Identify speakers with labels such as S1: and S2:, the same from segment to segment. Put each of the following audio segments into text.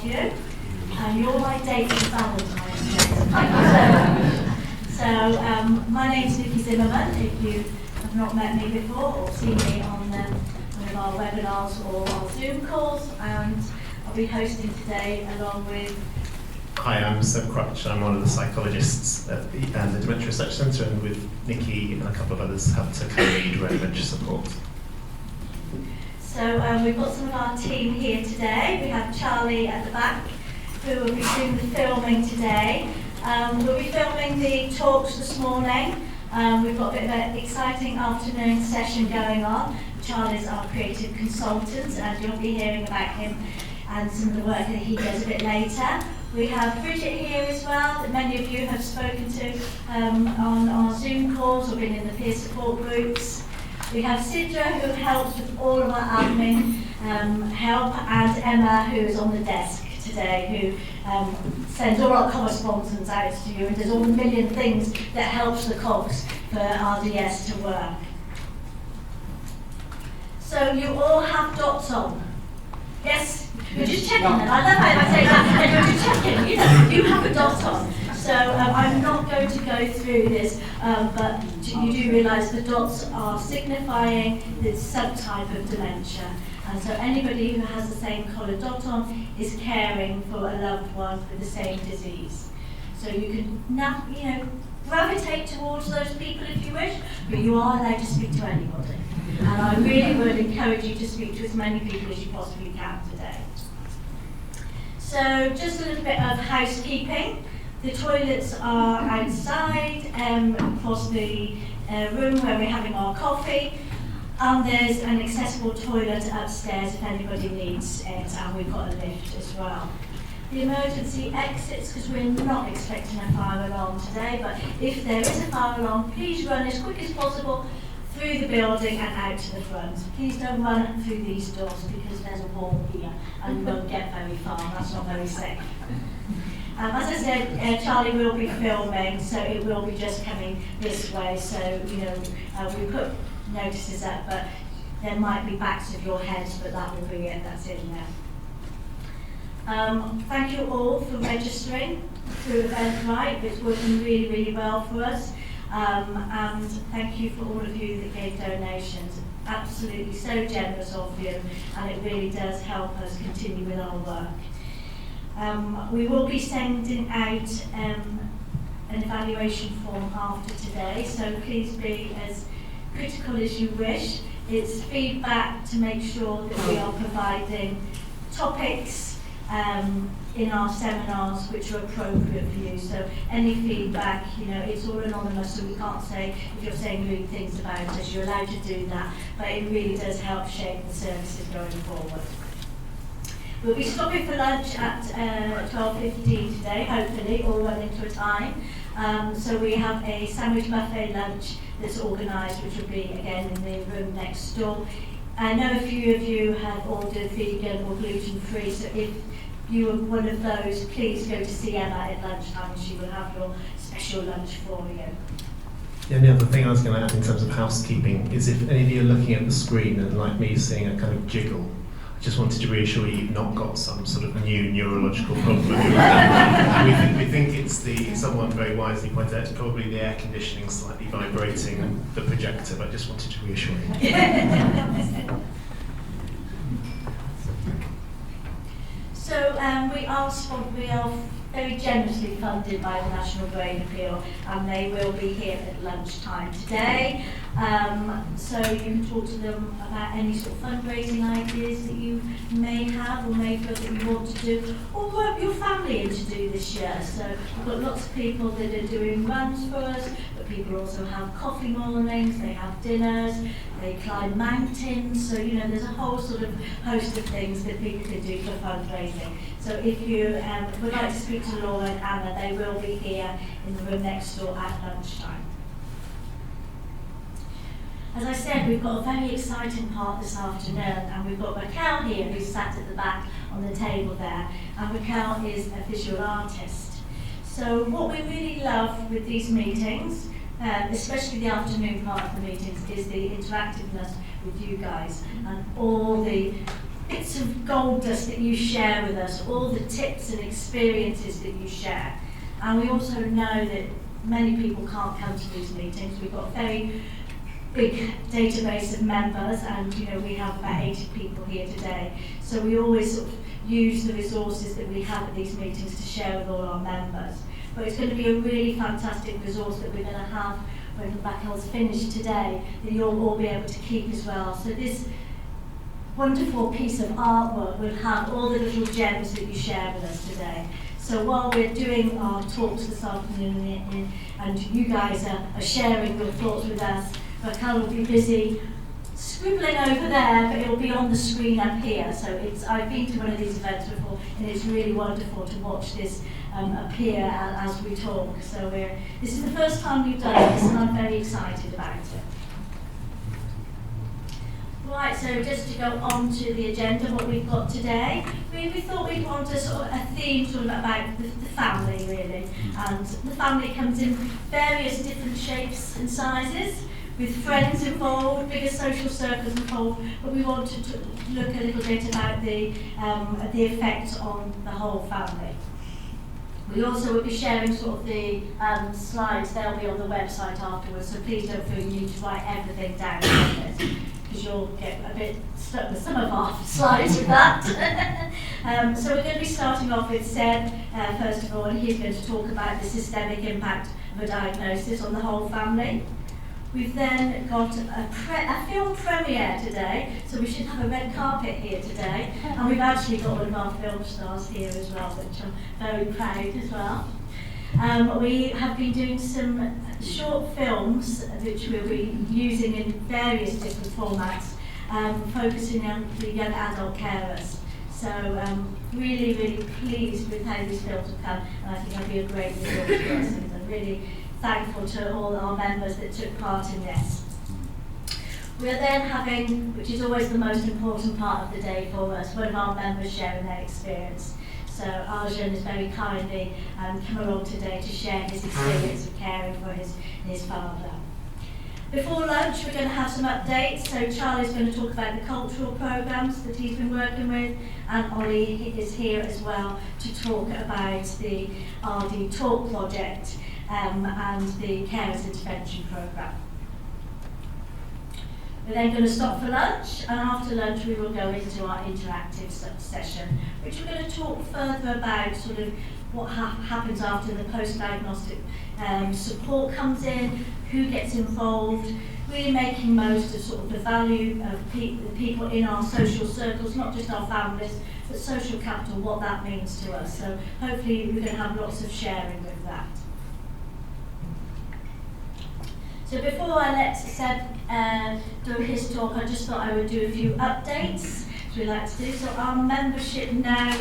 S1: of you. You're my date of Valentine's Day. My name's Nikki Zimmermann. If you have not met me before or seen me on one of our webinars or our Zoom calls, and I'll be hosting today along with...
S2: Hi, I'm Seb Crutch. I'm one of the psychologists at the Dementia Research Centre, and with Nikki and a couple of others help to co-lead Dementia support.
S1: So we've got some of our team here today. We have Charlie at the back, who will be doing the filming today. We'll be filming the talks this morning. We've got a bit of an exciting afternoon session going on. Charlie's our creative consultant, and you'll be hearing about him and some of the work that he does a bit later. We have Bridget here as well, that many of you have spoken to on our Zoom calls or been in the peer support groups. We have Sidra, who helps with all of our admin help, and Emma, who is on the desk today, who sends all our correspondence out to you and does all the million things that helps the cogs for RDS to work. So you all have dots on? Yes? You're just checking them. I love how I say that, and you're just checking. You have a dot on. So I'm not going to go through this, but you do realise the dots are signifying this subtype of dementia. And so anybody who has the same coloured dot on is caring for a loved one with the same disease. So you can now, gravitate towards those people if you wish, but you are allowed to speak to anybody. And I really would encourage you to speak to as many people as you possibly can today. So just a little bit of housekeeping. The toilets are outside across the room where we're having our coffee. There's an accessible toilet upstairs if anybody needs it, and we've got a lift as well. The emergency exits, because we're not expecting a fire alarm today, but if there is a fire alarm, please run as quick as possible through the building and out to the front. Please don't run through these doors because there's a wall here and you won't get very far. That's not very safe. As I said, Charlie will be filming, so it will be just coming this way. So, we put notices up, but there might be backs of your heads, but that will be it. That's in there. Thank you all for registering through Eventbrite. It's working really, really well for us. And thank you for all of you that gave donations. Absolutely so generous of you, and it really does help us continue with our work. We will be sending out an evaluation form after today, so please be as critical as you wish. It's feedback to make sure that we are providing topics in our seminars which are appropriate for you. So any feedback, it's all anonymous, so we can't say if you're saying rude things about us, you're allowed to do that, but it really does help shape the services going forward. We'll be stopping for lunch at 12:15 today, hopefully, all running to a time. So we have a sandwich buffet lunch that's organised, which will be again in the room next door. I know a few of you have ordered vegan or gluten-free, so if you are one of those, please go to see Emma at lunchtime and she will have your special lunch for you.
S2: The only other thing I was going to add in terms of housekeeping is if any of you are looking at the screen and like me seeing a kind of jiggle, I just wanted to reassure you you've not got some sort of new neurological problem. we think it's someone very wisely pointed out, it's probably the air conditioning slightly vibrating and the projector, but I just wanted to reassure you.
S1: So we are very generously funded by the National Brain Appeal, and they will be here at lunchtime today. So you can talk to them about any sort of fundraising ideas that you may have or may feel that you want to do, or work your family in to do this year. So we've got lots of people that are doing runs for us, but people also have coffee mornings, they have dinners, they climb mountains. So, there's a whole sort of host of things that people can do for fundraising. So if you would like to speak to Laura and Anna, they will be here in the room next door at lunchtime. As I said, we've got a very exciting part this afternoon, and we've got Raquel here, who's sat at the back on the table there, and Raquel is a visual artist. So what we really love with these meetings, especially the afternoon part of the meetings, is the interactiveness with you guys and all the bits of gold dust that you share with us, all the tips and experiences that you share. And we also know that many people can't come to these meetings. We've got a very big database of members, and we have about 80 people here today. So we always sort of use the resources that we have at these meetings to share with all our members. But it's going to be a really fantastic resource that we're going to have when the Backhill's finished today, that you'll all be able to keep as well. So this wonderful piece of artwork will have all the little gems that you share with us today. So while we're doing our talks this afternoon and you guys are sharing your thoughts with us, Raquel will be busy scribbling over there, but it'll be on the screen up here. So I've been to one of these events before, and it's really wonderful to watch this appear as we talk. So this is the first time we've done this, and I'm very excited about it. Right, so just to go on to the agenda, what we've got today, we thought we'd want a sort of a theme sort of about the family, really. And the family comes in various different shapes and sizes, with friends involved, bigger social circles involved, but we wanted to look a little bit about the effect on the whole family. We also will be sharing sort of the slides. They'll be on the website afterwards, so please don't feel you need to write everything down on this, because you'll get a bit stuck with some of our slides with that. So we're going to be starting off with Seb, first of all, and he's going to talk about the systemic impact of a diagnosis on the whole family. We've then got a film premiere today, so we should have a red carpet here today. And we've actually got one of our film stars here as well, which I'm very proud as well. We have been doing some short films, which we'll be using in various different formats, focusing on the young adult carers. So really, really pleased with how these films have come, and I think they'll be a great resource for us. And I'm really thankful to all our members that took part in this. We're then having, which is always the most important part of the day for us, one of our members sharing their experience. So Arjun has very kindly come along today to share his experience of caring for his father. Before lunch, we're going to have some updates. So Charlie's going to talk about the cultural programs that he's been working with, and Ollie is here as well to talk about the RD Talk project and the Carers Intervention Programme. We're then going to stop for lunch, and after lunch we will go into our interactive session, which we're going to talk further about sort of what happens after the post-diagnostic support comes in, who gets involved, really making most of sort of the value of the people in our social circles, not just our families, but social capital, what that means to us. So hopefully we're going to have lots of sharing with that. So before I let Seb do his talk, I just thought I would do a few updates, as we like to do. So our membership now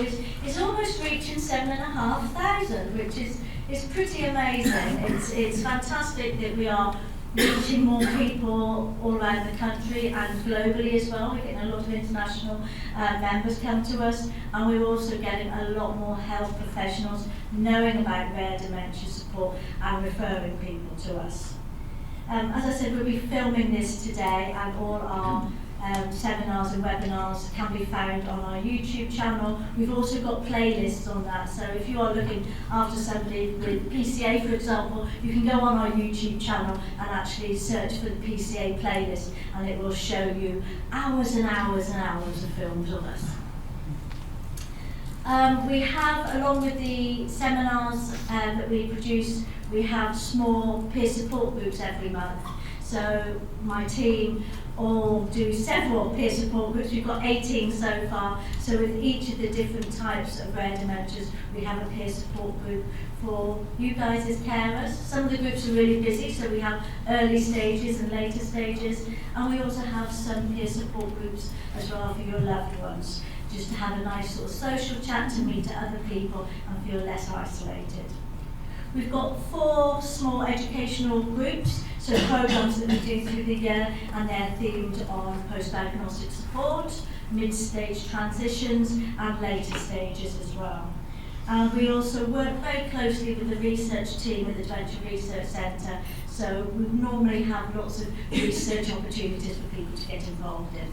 S1: is almost reaching 7,500, which is pretty amazing. It's fantastic that we are reaching more people all around the country and globally as well. We're getting a lot of international members come to us, and we're also getting a lot more health professionals knowing about rare dementia support and referring people to us. As I said, we'll be filming this today, and all our seminars and webinars can be found on our YouTube channel. We've also got playlists on that, so if you are looking after somebody with PCA, for example, you can go on our YouTube channel and actually search for the PCA playlist, and it will show you hours and hours and hours of films of us. We have, along with the seminars that we produce, we have small peer support groups every month. So my team all do several peer support groups. We've got 18 so far. So with each of the different types of rare dementias, we have a peer support group for you guys as carers. Some of the groups are really busy, so we have early stages and later stages. And we also have some peer support groups as well for your loved ones, just to have a nice sort of social chat, to meet other people and feel less isolated. We've got 4 small educational groups, so programs that we do through the year, and they're themed on post-diagnostic support, mid-stage transitions, and later stages as well. And we also work very closely with the research team at the Dementia Research Centre, so we normally have lots of research opportunities for people to get involved in.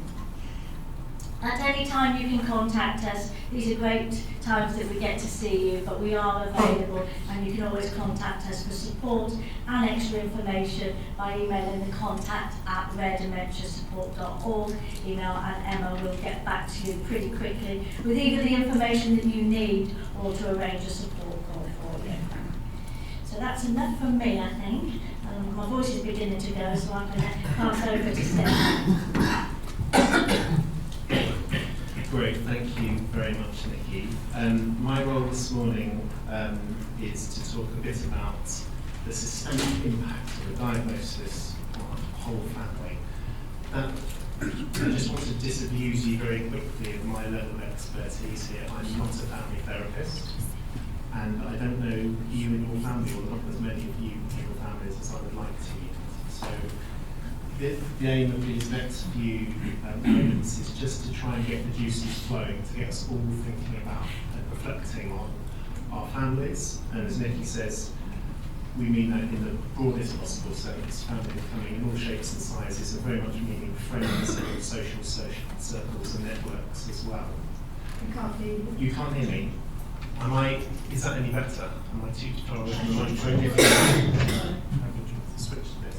S1: At any time you can contact us. These are great times that we get to see you, but we are available and you can always contact us for support and extra information by emailing the contact@raredementiasupport.org email, and Emma will get back to you pretty quickly with either the information that you need or to arrange a support call for you. So that's enough from me, I think. My voice is beginning to go, so I'm going to pass over to Seb.
S2: Great, thank you very much, Nikki. My role this morning is to talk a bit about the systemic impact of a diagnosis on a whole family. I just want to disabuse you very quickly of my level of expertise here. I'm not a family therapist, and I don't know you and your family, or not as many of you in your families as I would like to yet. So the aim of these next few moments is just to try and get the juices flowing, to get us all thinking about and reflecting on our families. And as Nikki says, we mean that in the broadest possible sense, family becoming in all shapes and sizes, and very much meaning friends and social circles and networks as well.
S1: I can't hear you.
S2: You can't hear me? Is that any better? Am I too far away from the microphone? Switch to this.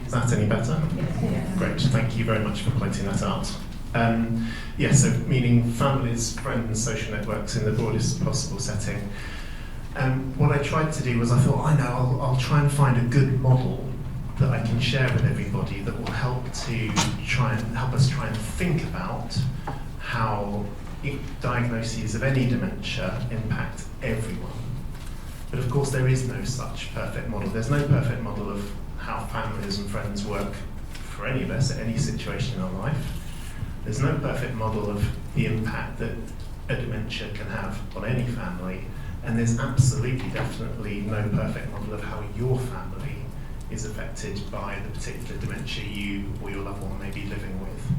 S2: Is that any better?
S1: Yes.
S2: Great, thank you very much for pointing that out. So meaning families, friends, social networks in the broadest possible setting. What I tried to do was I thought, I'll try and find a good model that I can share with everybody that will help us try and think about how diagnoses of any dementia impact everyone. But of course there is no such perfect model. There's no perfect model of how families and friends work for any of us at any situation in our life. There's no perfect model of the impact that a dementia can have on any family, and there's absolutely, definitely no perfect model of how your family is affected by the particular dementia you or your loved one may be living with.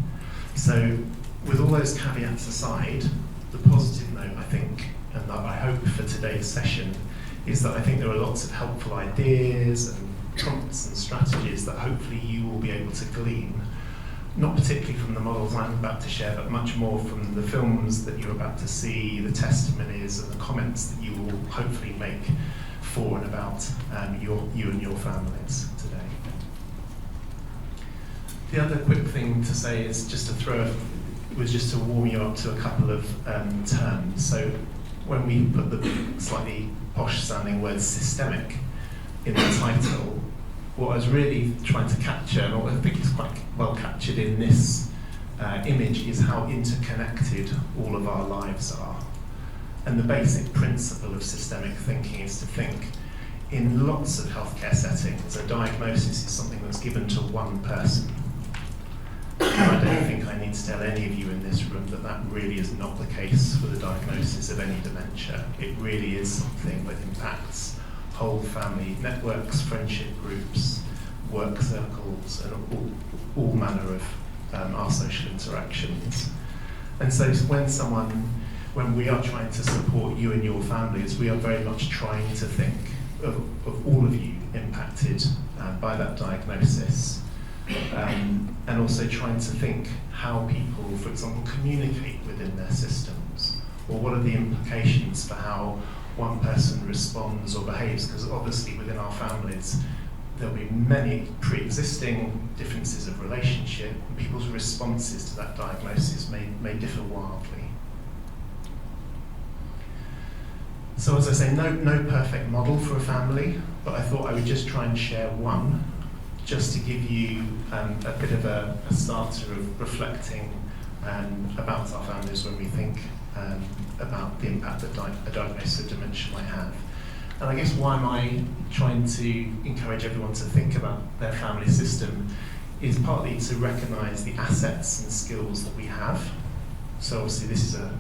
S2: So with all those caveats aside, the positive note, I think, and that I hope for today's session, is that I think there are lots of helpful ideas and prompts and strategies that hopefully you will be able to glean, not particularly from the models I'm about to share, but much more from the films that you're about to see, the testimonies and the comments that you will hopefully make for and about you and your families today. The other quick thing to say is just to warm you up to a couple of terms. So when we put the slightly posh sounding word systemic in the title, what I was really trying to capture, and what I think is quite well captured in this image, is how interconnected all of our lives are. And the basic principle of systemic thinking is to think in lots of healthcare settings, a diagnosis is something that's given to one person. And I don't think I need to tell any of you in this room that really is not the case for the diagnosis of any dementia. It really is something that impacts whole family networks, friendship groups, work circles, and all manner of our social interactions. And so when we are trying to support you and your families, we are very much trying to think of all of you impacted by that diagnosis, and also trying to think how people, for example, communicate within their systems, or what are the implications for how one person responds or behaves, because obviously within our families there'll be many pre-existing differences of relationship, and people's responses to that diagnosis may differ wildly. So as I say, no perfect model for a family, but I thought I would just try and share one, just to give you a bit of a starter of reflecting about our families when we think about the impact that a diagnosis of dementia might have. And I guess why am I trying to encourage everyone to think about their family system is partly to recognise the assets and skills that we have. So obviously this is a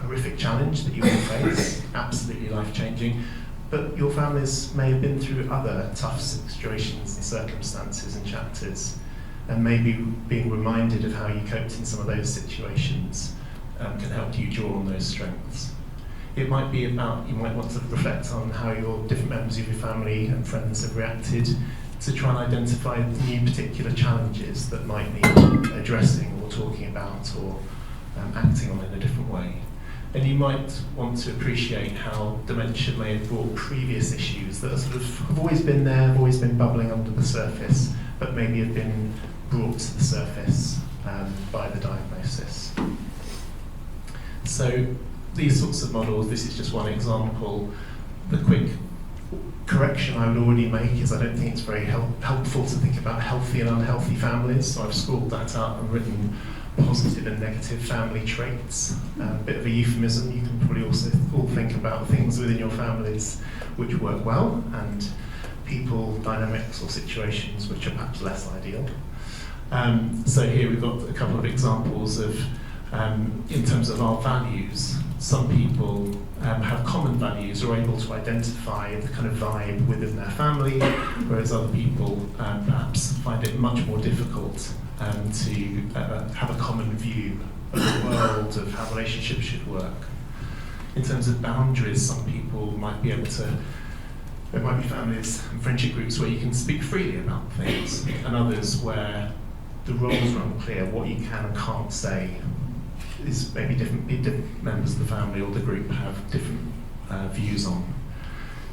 S2: horrific challenge that you all face, absolutely life-changing, but your families may have been through other tough situations and circumstances and chapters, and maybe being reminded of how you coped in some of those situations can help you draw on those strengths. It might be about, you might want to reflect on how your different members of your family and friends have reacted to try and identify new particular challenges that might need addressing or talking about or acting on in a different way. And you might want to appreciate how dementia may have brought previous issues that are sort of have always been there, have always been bubbling under the surface, but maybe have been brought to the surface by the diagnosis. So these sorts of models, this is just one example. The quick correction I would already make is I don't think it's very helpful to think about healthy and unhealthy families, so I've scrawled that out and written positive and negative family traits. A bit of a euphemism. You can probably also all think about things within your families which work well, and people, dynamics or situations which are perhaps less ideal. So here we've got a couple of examples of, in terms of our values, some people have common values, are able to identify the kind of vibe within their family, whereas other people perhaps find it much more difficult to have a common view of the world, of how relationships should work. In terms of boundaries, some people might be able to, there might be families and friendship groups where you can speak freely about things, and others where the roles are unclear, what you can and can't say is maybe different members of the family or the group have different views on.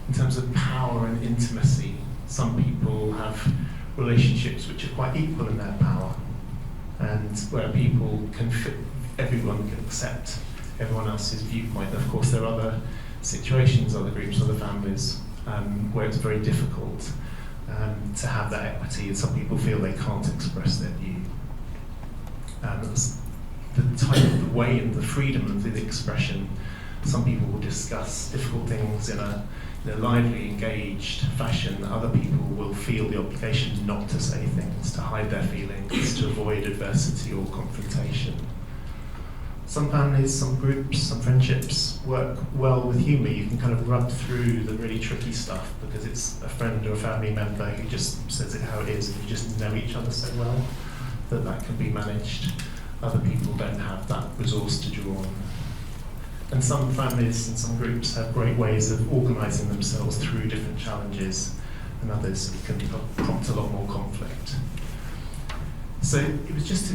S2: In terms of power and intimacy, some people have relationships which are quite equal in their power, and where people can everyone can accept everyone else's viewpoint. Of course, there are other situations, other groups, other families where it's very difficult to have that equity, and some people feel they can't express their view. The type of the way and the freedom of the expression, some people will discuss difficult things in a lively, engaged fashion. Other people will feel the obligation not to say things, to hide their feelings, to avoid adversity or confrontation. Some families, some groups, some friendships work well with humour. You can kind of rub through the really tricky stuff because it's a friend or a family member who just says it how it is, and you just know each other so well that can be managed. Other people don't have that resource to draw on. And some families and some groups have great ways of organising themselves through different challenges, and others can prompt a lot more conflict. So it was just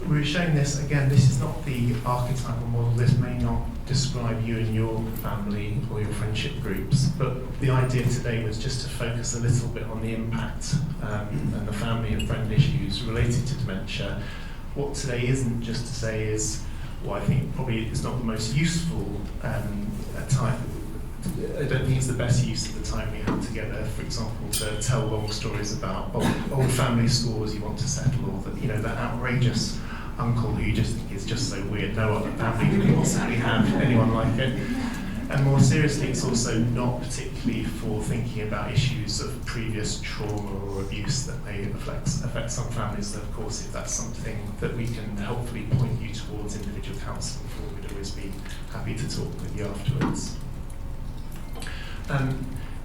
S2: we were showing this, again, this is not the archetypal model, this may not describe you and your family or your friendship groups, but the idea today was just to focus a little bit on the impact and the family and friend issues related to dementia. What today isn't just to say is, well, I think probably it's not the most useful time. I don't think it's the best use of the time we have together, for example, to tell long stories about old family scores you want to settle, or that outrageous uncle who you just think is just so weird, no other family can possibly have anyone like it. And more seriously, it's also not particularly for thinking about issues of previous trauma or abuse that may affect some families. Of course, if that's something that we can helpfully point you towards individual counselling for, we'd always be happy to talk with you afterwards.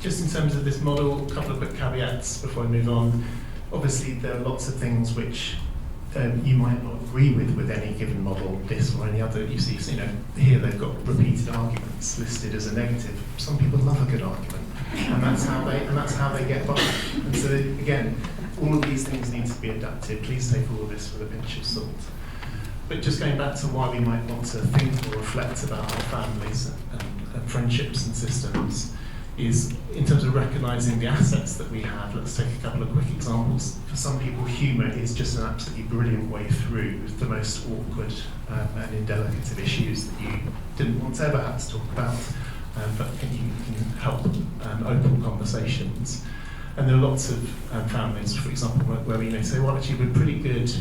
S2: Just in terms of this model, a couple of quick caveats before I move on. Obviously, there are lots of things which you might not agree with any given model, this or any other. You see, here they've got repeated arguments listed as a negative. Some people love a good argument, and that's how they get by. And so again, all of these things need to be adapted. Please take all of this with a pinch of salt. But just going back to why we might want to think or reflect about our families and friendships and systems, is in terms of recognising the assets that we have. Let's take a couple of quick examples. For some people, humour is just an absolutely brilliant way through the most awkward and indelicate of issues that you didn't want to ever have to talk about, but you can help open conversations. And there are lots of families, for example, where we may say, well, actually, we're pretty good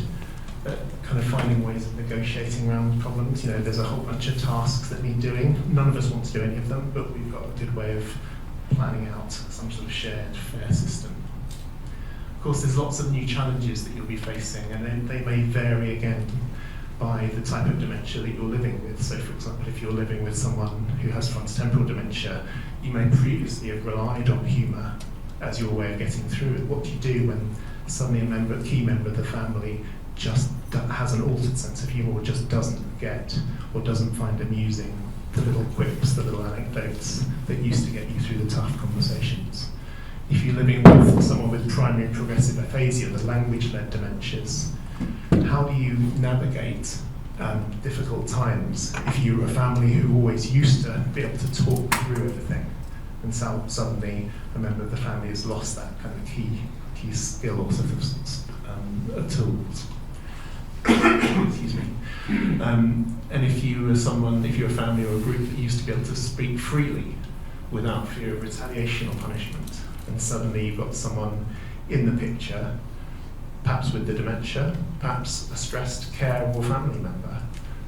S2: at kind of finding ways of negotiating around problems. There's a whole bunch of tasks that need doing. None of us want to do any of them, but we've got a good way of planning out some sort of shared, fair system. Of course, there's lots of new challenges that you'll be facing, and they may vary again by the type of dementia that you're living with. So, for example, if you're living with someone who has frontotemporal dementia, you may previously have relied on humour as your way of getting through it. What do you do when suddenly a key member of the family just has an altered sense of humour, or just doesn't get, or doesn't find amusing the little quips, the little anecdotes that used to get you through the tough conversations? if you're living with someone with primary and progressive aphasia, the language-led dementias, how do you navigate difficult times if you're a family who always used to be able to talk through everything, and so suddenly a member of the family has lost that kind of key skill or sort of tools. Excuse me. And if you're a family or a group that used to be able to speak freely without fear of retaliation or punishment, and suddenly you've got someone in the picture, perhaps with the dementia, perhaps a stressed care or family member,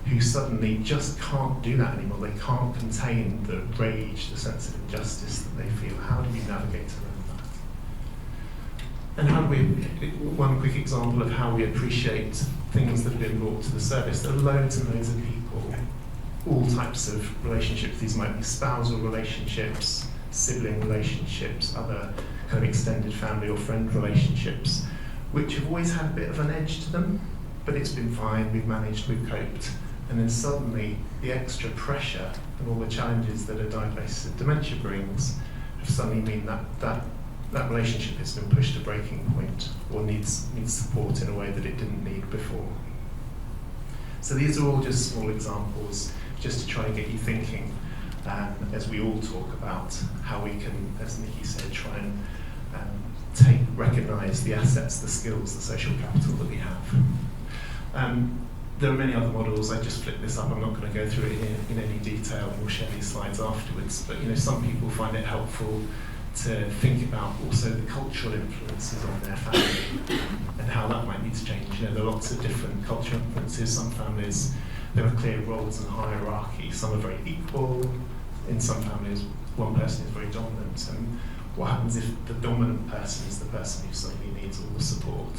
S2: who suddenly just can't do that anymore. They can't contain the rage, the sense of injustice that they feel. How do we navigate around that? And how do we, one quick example of how we appreciate things that have been brought to the service. There are loads and loads of people, all types of relationships. These might be spousal relationships, sibling relationships, other kind of extended family or friend relationships, which have always had a bit of an edge to them, but it's been fine, we've managed, we've coped. And then suddenly the extra pressure and all the challenges that a diagnosis of dementia brings have suddenly mean that relationship has been pushed to breaking point or needs support in a way that it didn't need before. So these are all just small examples just to try and get you thinking as we all talk about how we can, as Nikki said, try and recognise the assets, the skills, the social capital that we have. There are many other models. I just flipped this up. I'm not going to go through it in any detail. We'll share these slides afterwards. But some people find it helpful to think about also the cultural influences on their family and how that might need to change. There are lots of different cultural influences. Some families, there are clear roles and hierarchy. Some are very equal. In some families, one person is very dominant. And what happens if the dominant person is the person who suddenly needs all the support?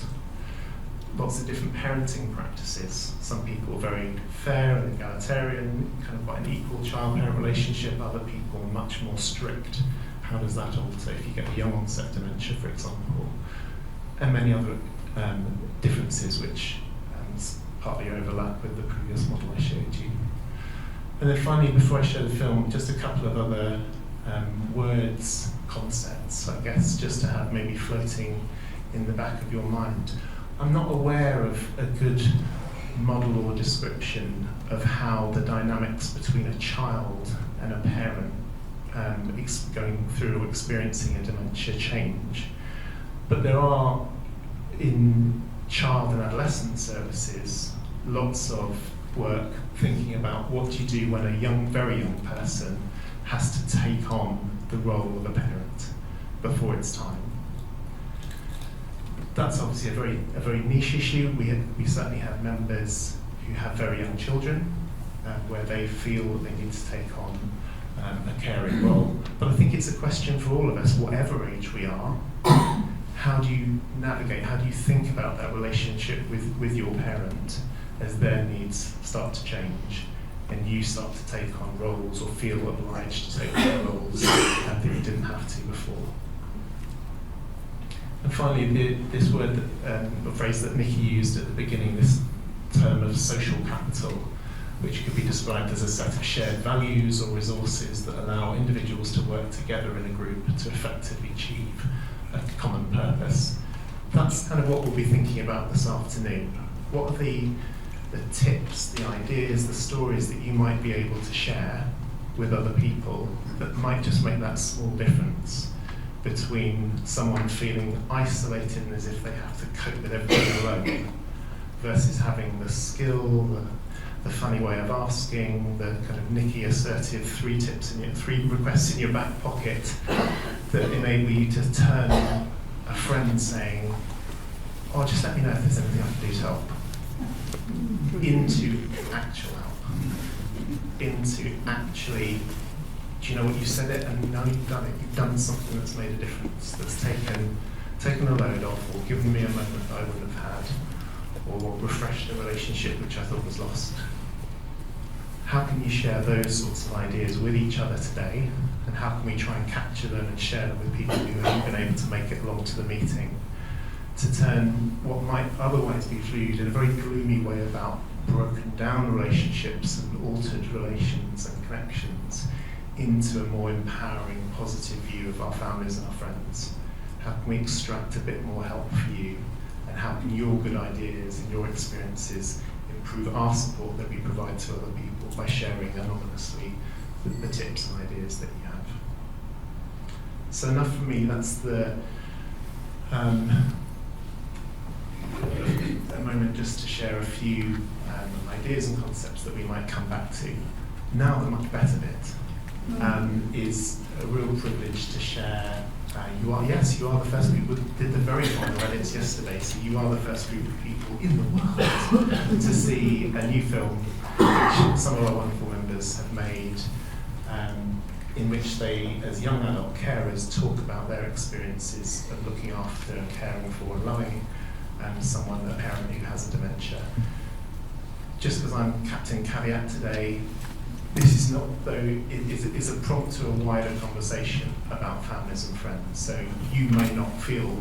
S2: Lots of different parenting practices. Some people are very fair and egalitarian, kind of quite an equal child-parent relationship. Other people are much more strict. How does that alter if you get a young onset dementia, for example? And many other differences which partly overlap with the previous model I showed you. And then finally, before I show the film, just a couple of other words, concepts, I guess, just to have maybe floating in the back of your mind. I'm not aware of a good model or description of how the dynamics between a child and a parent going through or experiencing a dementia change. But there are, in child and adolescent services, lots of work thinking about what do you do when a very young person has to take on the role of a parent before it's time. That's obviously a very niche issue. We certainly have members who have very young children where they feel that they need to take on a caring role. But I think it's a question for all of us, whatever age we are. How do you navigate, how do you think about that relationship with your parent as their needs start to change and you start to take on roles or feel obliged to take on roles that you didn't have to before? And finally, this word, a phrase that Nikki used at the beginning, this term of social capital, which could be described as a set of shared values or resources that allow individuals to work together in a group to effectively achieve a common purpose. That's kind of what we'll be thinking about this afternoon. What are the tips, the ideas, the stories that you might be able to share with other people that might just make that small difference between someone feeling isolated and as if they have to cope with everything alone versus having the skill, the funny way of asking, the kind of Nikki assertive three requests in your back pocket that enable you to turn a friend saying, "Oh, just let me know if there's anything I can do to help," into actual help, into actually, do you know what, you said it and now you've done it. You've done something that's made a difference, that's taken a load off or given me a moment that I wouldn't have had or refreshed a relationship which I thought was lost. How can you share those sorts of ideas with each other today, and how can we try and capture them and share them with people who haven't been able to make it along to the meeting, to turn what might otherwise be viewed in a very gloomy way about broken down relationships and altered relations and connections into a more empowering, positive view of our families and our friends, How can we extract a bit more help for you? And how can your good ideas and your experiences improve our support that we provide to other people by sharing anonymously the tips and ideas that you have? So enough for me. That's the a moment just to share a few ideas and concepts that we might come back to. Now the much better bit is a real privilege to share. You are the first people who did the very final edits yesterday, so you are the first group of people in the world to see a new film which some of our wonderful members have made, in which they, as young adult carers, talk about their experiences of looking after and caring for and loving someone, a parent who has a dementia. Just because I'm Captain Caveat today, this is not, though, it's a prompt to a wider conversation about families and friends. So you may not feel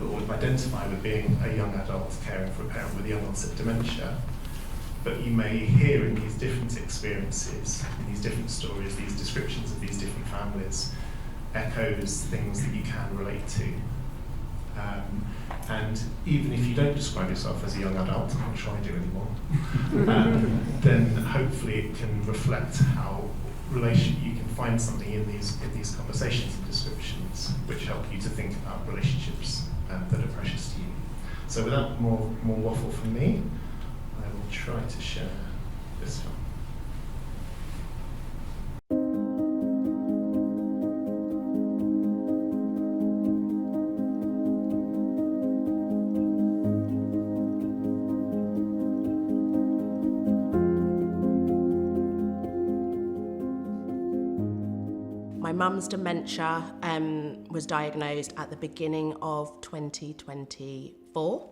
S2: or identify with being a young adult caring for a parent with young onset dementia, but you may hear in these different experiences, in these different stories, these descriptions of these different families, echoes, things that you can relate to. And even if you don't describe yourself as a young adult, I'm not sure I do anymore, then hopefully it can reflect how you can find something in these conversations and descriptions which help you to think about relationships that are precious to you. So without more waffle from me, I will try to share this film.
S3: My mum's dementia was diagnosed at the beginning of 2024.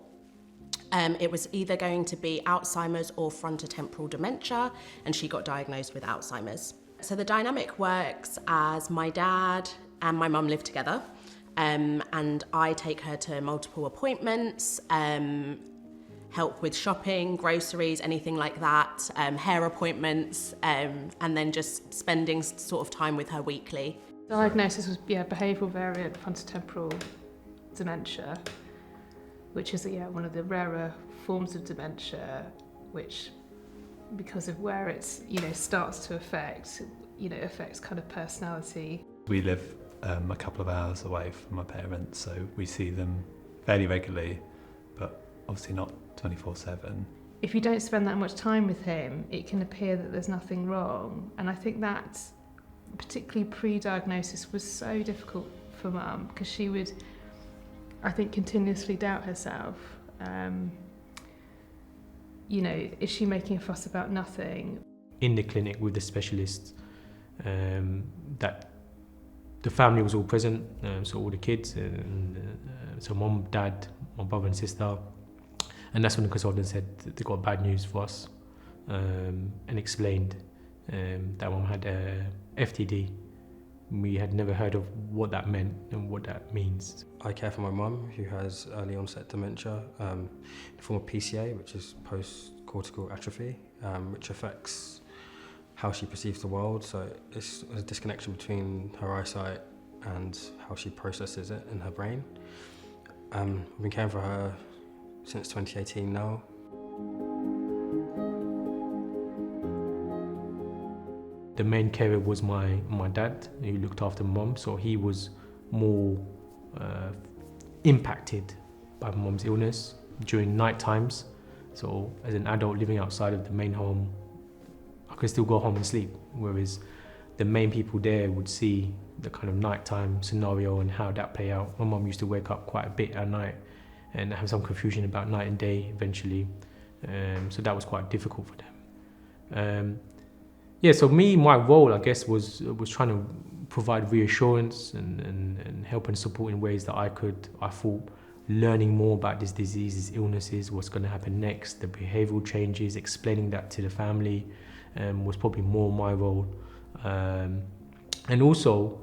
S3: It was either going to be Alzheimer's or frontotemporal dementia, and she got diagnosed with Alzheimer's. So the dynamic works as my dad and my mum live together, and I take her to multiple appointments, help with shopping, groceries, anything like that, hair appointments, and then just spending sort of time with her weekly.
S4: The diagnosis was behavioural variant frontotemporal dementia, which is one of the rarer forms of dementia, which, because of where it's starts to affect, affects kind of personality.
S5: We live a couple of hours away from my parents, so we see them fairly regularly, but obviously not 24/7.
S4: If you don't spend that much time with him, it can appear that there's nothing wrong. And I think that, particularly pre-diagnosis, was so difficult for Mum, because she would, I think, continuously doubt herself. Is she making a fuss about nothing?
S6: In the clinic with the specialist, that the family was all present, so all the kids, so mum, dad, my brother and sister. And that's when the consultant said that they got bad news for us, and explained that mum had FTD. We had never heard of what that meant and what that means.
S7: I care for my mum, who has early onset dementia, in the form of PCA, which is post-cortical atrophy, which affects how she perceives the world. So it's a disconnection between her eyesight and how she processes it in her brain. I've been caring for her since 2018 now.
S6: The main carer was my dad, who looked after mum, so he was more impacted by mum's illness during night times. So as an adult living outside of the main home, I could still go home and sleep, whereas the main people there would see the kind of nighttime scenario and how that play out. My mum used to wake up quite a bit at night and have some confusion about night and day eventually, so that was quite difficult for them. So my role, I guess, was trying to provide reassurance and help and support in ways that I could. I thought learning more about this disease, these illnesses, what's going to happen next, the behavioural changes, explaining that to the family, was probably more my role. And also,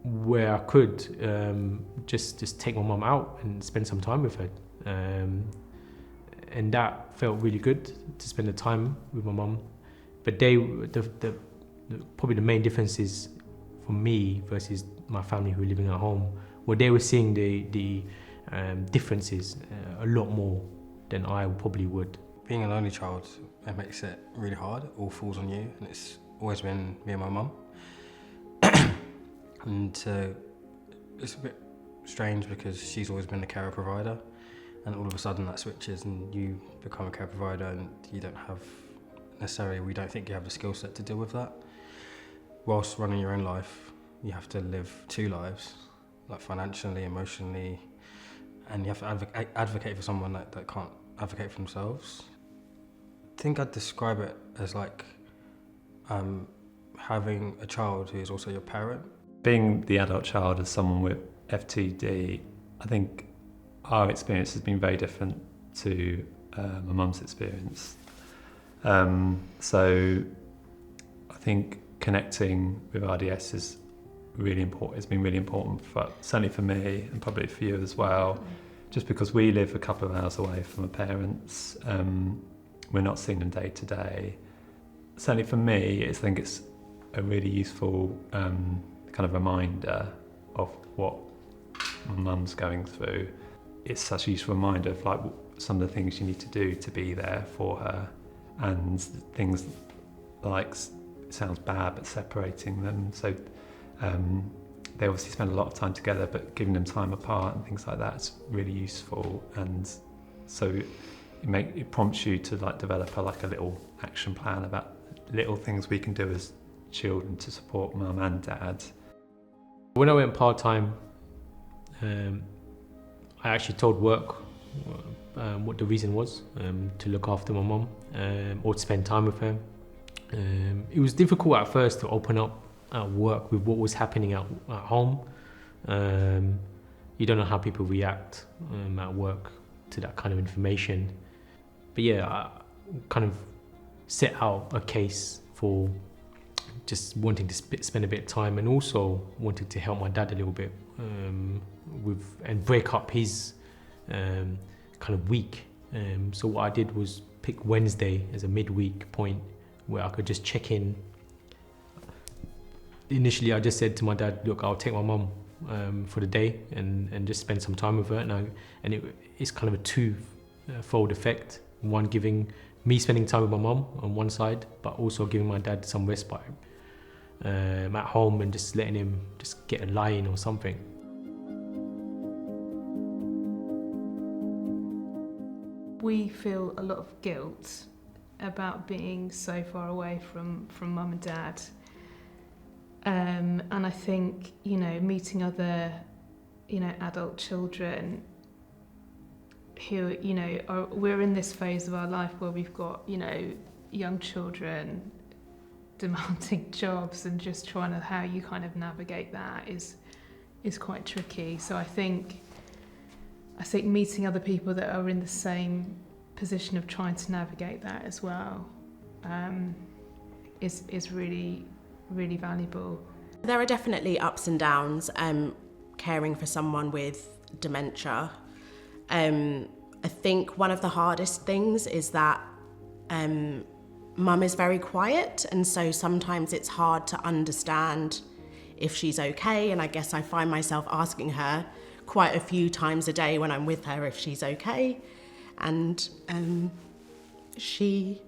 S6: where I could, just take my mum out and spend some time with her. And that felt really good, to spend the time with my mum. But probably the main differences for me versus my family who were living at home well, they were seeing the differences a lot more than I probably would.
S7: Being an only child, it makes it really hard. It all falls on you, and it's always been me and my mum. And it's a bit strange because she's always been the carer provider, and all of a sudden that switches and you become a care provider, and you don't have necessarily, we don't think you have the skill set to deal with that. Whilst running your own life, you have to live two lives, like financially, emotionally, and you have to advocate for someone that can't advocate for themselves. I think I'd describe it as like having a child who is also your parent.
S5: Being the adult child of someone with FTD, I think our experience has been very different to my mum's experience. So I think connecting with RDS is really important. It's been really important, certainly for me and probably for you as well, just because we live a couple of hours away from our parents. We're not seeing them day to day. Certainly for me, I think it's a really useful kind of reminder of what my mum's going through. It's such a useful reminder of like some of the things you need to do to be there for her, and things like, it sounds bad, but separating them. So they obviously spend a lot of time together, but giving them time apart and things like that is really useful. And so it prompts you to like develop a little action plan about little things we can do as children to support mum and dad.
S6: When I went part-time, I actually told work what the reason was, to look after my mum or to spend time with her. It was difficult at first to open up at work with what was happening at home. You don't know how people react at work to that kind of information. But yeah, I kind of set out a case for just wanting to spend a bit of time, and also wanted to help my dad a little bit and break up his kind of week. So what I did was pick Wednesday as a midweek point where I could just check in. Initially, I just said to my dad, look, I'll take my mum for the day and just spend some time with her. And it's kind of a two-fold effect. One, giving me spending time with my mum on one side, but also giving my dad some respite at home and just letting him just get a lie in or something.
S4: We feel a lot of guilt about being so far away from mum and dad. And I think, meeting other, adult children who, we're in this phase of our life where we've got, young children demanding jobs, and just trying to, how you kind of navigate that is quite tricky. So I think meeting other people that are in the same position of trying to navigate that as well is really, really valuable.
S3: There are definitely ups and downs caring for someone with dementia. I think one of the hardest things is that mum is very quiet, and so sometimes it's hard to understand if she's okay, and I guess I find myself asking her quite a few times a day when I'm with her if she's okay, and she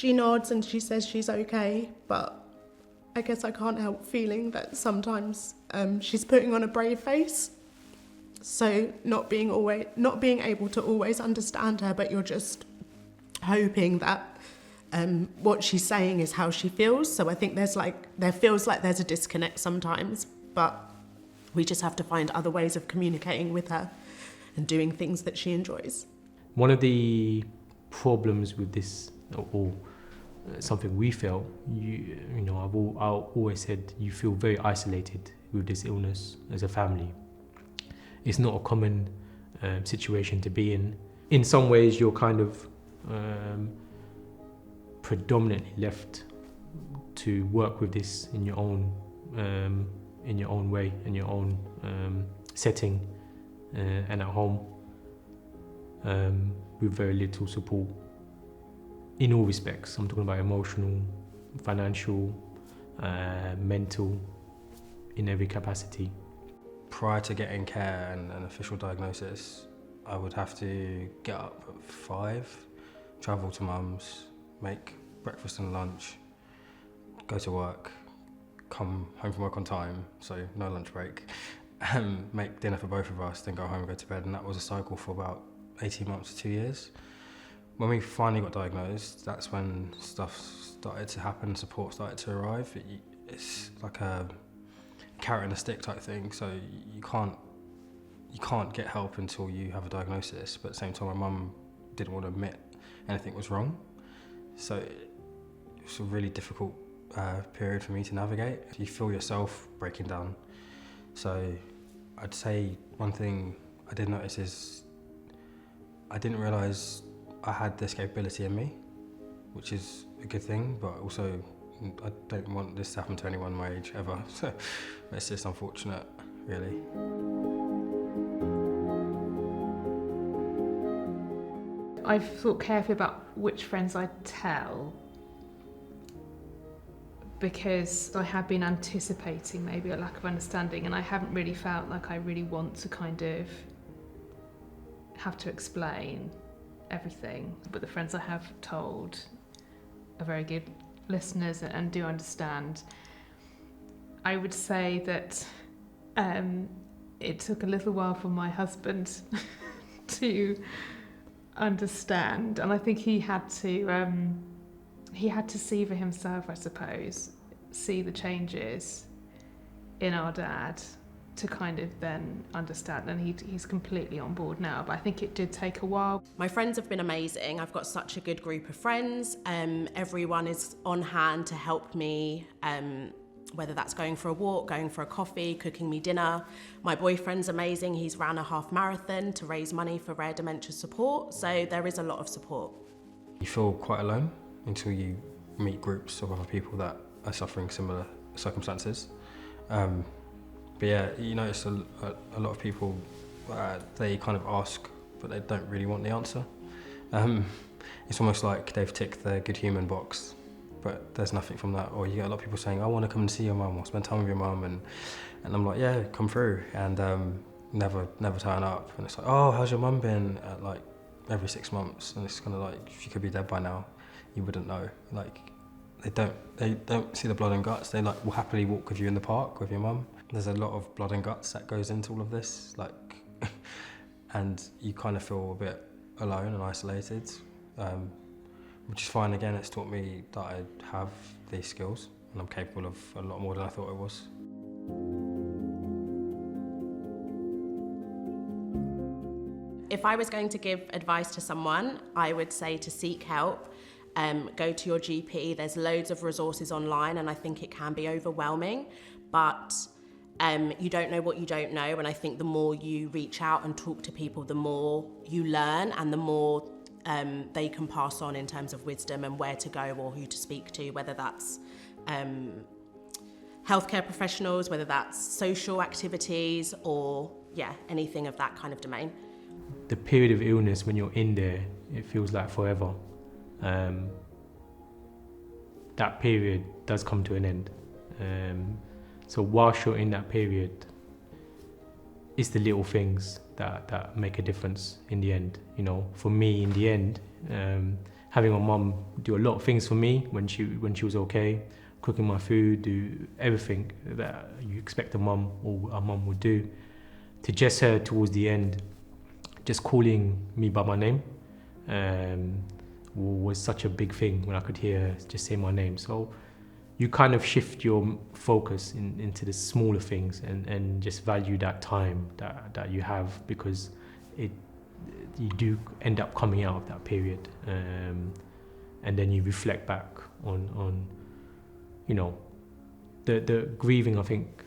S3: nods and she says she's okay, but I guess I can't help feeling that sometimes she's putting on a brave face. So not being able to always understand her, but you're just hoping that what she's saying is how she feels. So I think there feels like there's a disconnect sometimes, but we just have to find other ways of communicating with her and doing things that she enjoys.
S6: One of the problems with this, or something we felt, I've always said, you feel very isolated with this illness as a family. It's not a common situation to be in. In some ways, you're kind of predominantly left to work with this in your own way, in your own setting, and at home, with very little support in all respects. I'm talking about emotional, financial, mental, in every capacity.
S7: prior to getting care and an official diagnosis, I would have to get up at 5, travel to mum's, make breakfast and lunch, go to work, come home from work on time, so no lunch break, make dinner for both of us, then go home and go to bed. And that was a cycle for about 18 months to 2 years. When we finally got diagnosed, that's when stuff started to happen, support started to arrive. It's like a carrot and a stick type thing, so you can't get help until you have a diagnosis, but at the same time my mum didn't want to admit anything was wrong. So it was a really difficult period for me to navigate. You feel yourself breaking down. So I'd say one thing I did notice is I didn't realise I had this capability in me, which is a good thing, but also I don't want this to happen to anyone my age ever. So it's just unfortunate, really.
S4: I've thought carefully about which friends I tell, because I have been anticipating maybe a lack of understanding, and I haven't really felt like I really want to kind of have to explain everything. But the friends I have told are very good listeners and do understand. I would say that it took a little while for my husband to understand, and I think he had to see for himself, I suppose, see the changes in our dad to kind of then understand, and he's completely on board now, but I think it did take a while.
S3: My friends have been amazing. I've got such a good group of friends. Everyone is on hand to help me, whether that's going for a walk, going for a coffee, cooking me dinner. My boyfriend's amazing. He's ran a half marathon to raise money for rare dementia support, so there is a lot of support.
S7: You feel quite alone until you meet groups of other people that are suffering similar circumstances. But yeah, you notice a lot of people, they kind of ask, but they don't really want the answer. It's almost like they've ticked the good human box, but there's nothing from that. Or you get a lot of people saying, I want to come and see your mum or spend time with your mum, and I'm like, yeah, come through, and never turn up. And it's like, oh, how's your mum been? Like every 6 months, and it's kind of like, she could be dead by now, you wouldn't know. Like they don't see the blood and guts. They like will happily walk with you in the park with your mum. There's a lot of blood and guts that goes into all of this, like, and you kind of feel a bit alone and isolated, which is fine. Again, it's taught me that I have these skills and I'm capable of a lot more than I thought I was.
S3: If I was going to give advice to someone, I would say to seek help. Go to your GP. There's loads of resources online, and I think it can be overwhelming, but you don't know what you don't know, and I think the more you reach out and talk to people, the more you learn, and the more they can pass on in terms of wisdom and where to go or who to speak to, whether that's healthcare professionals, whether that's social activities, or anything of that kind of domain.
S6: The period of illness, when you're in there, it feels like forever. That period does come to an end. So whilst you're in that period, it's the little things that make a difference in the end. You know, for me, in the end, having my mum do a lot of things for me when she was okay, cooking my food, do everything that you expect a mum or a mum would do, to just her towards the end, just calling me by my name, was such a big thing when I could hear her just say my name. So you kind of shift your focus into the smaller things and just value that time that you have, because you do end up coming out of that period, and then you reflect back on you know, the grieving. I think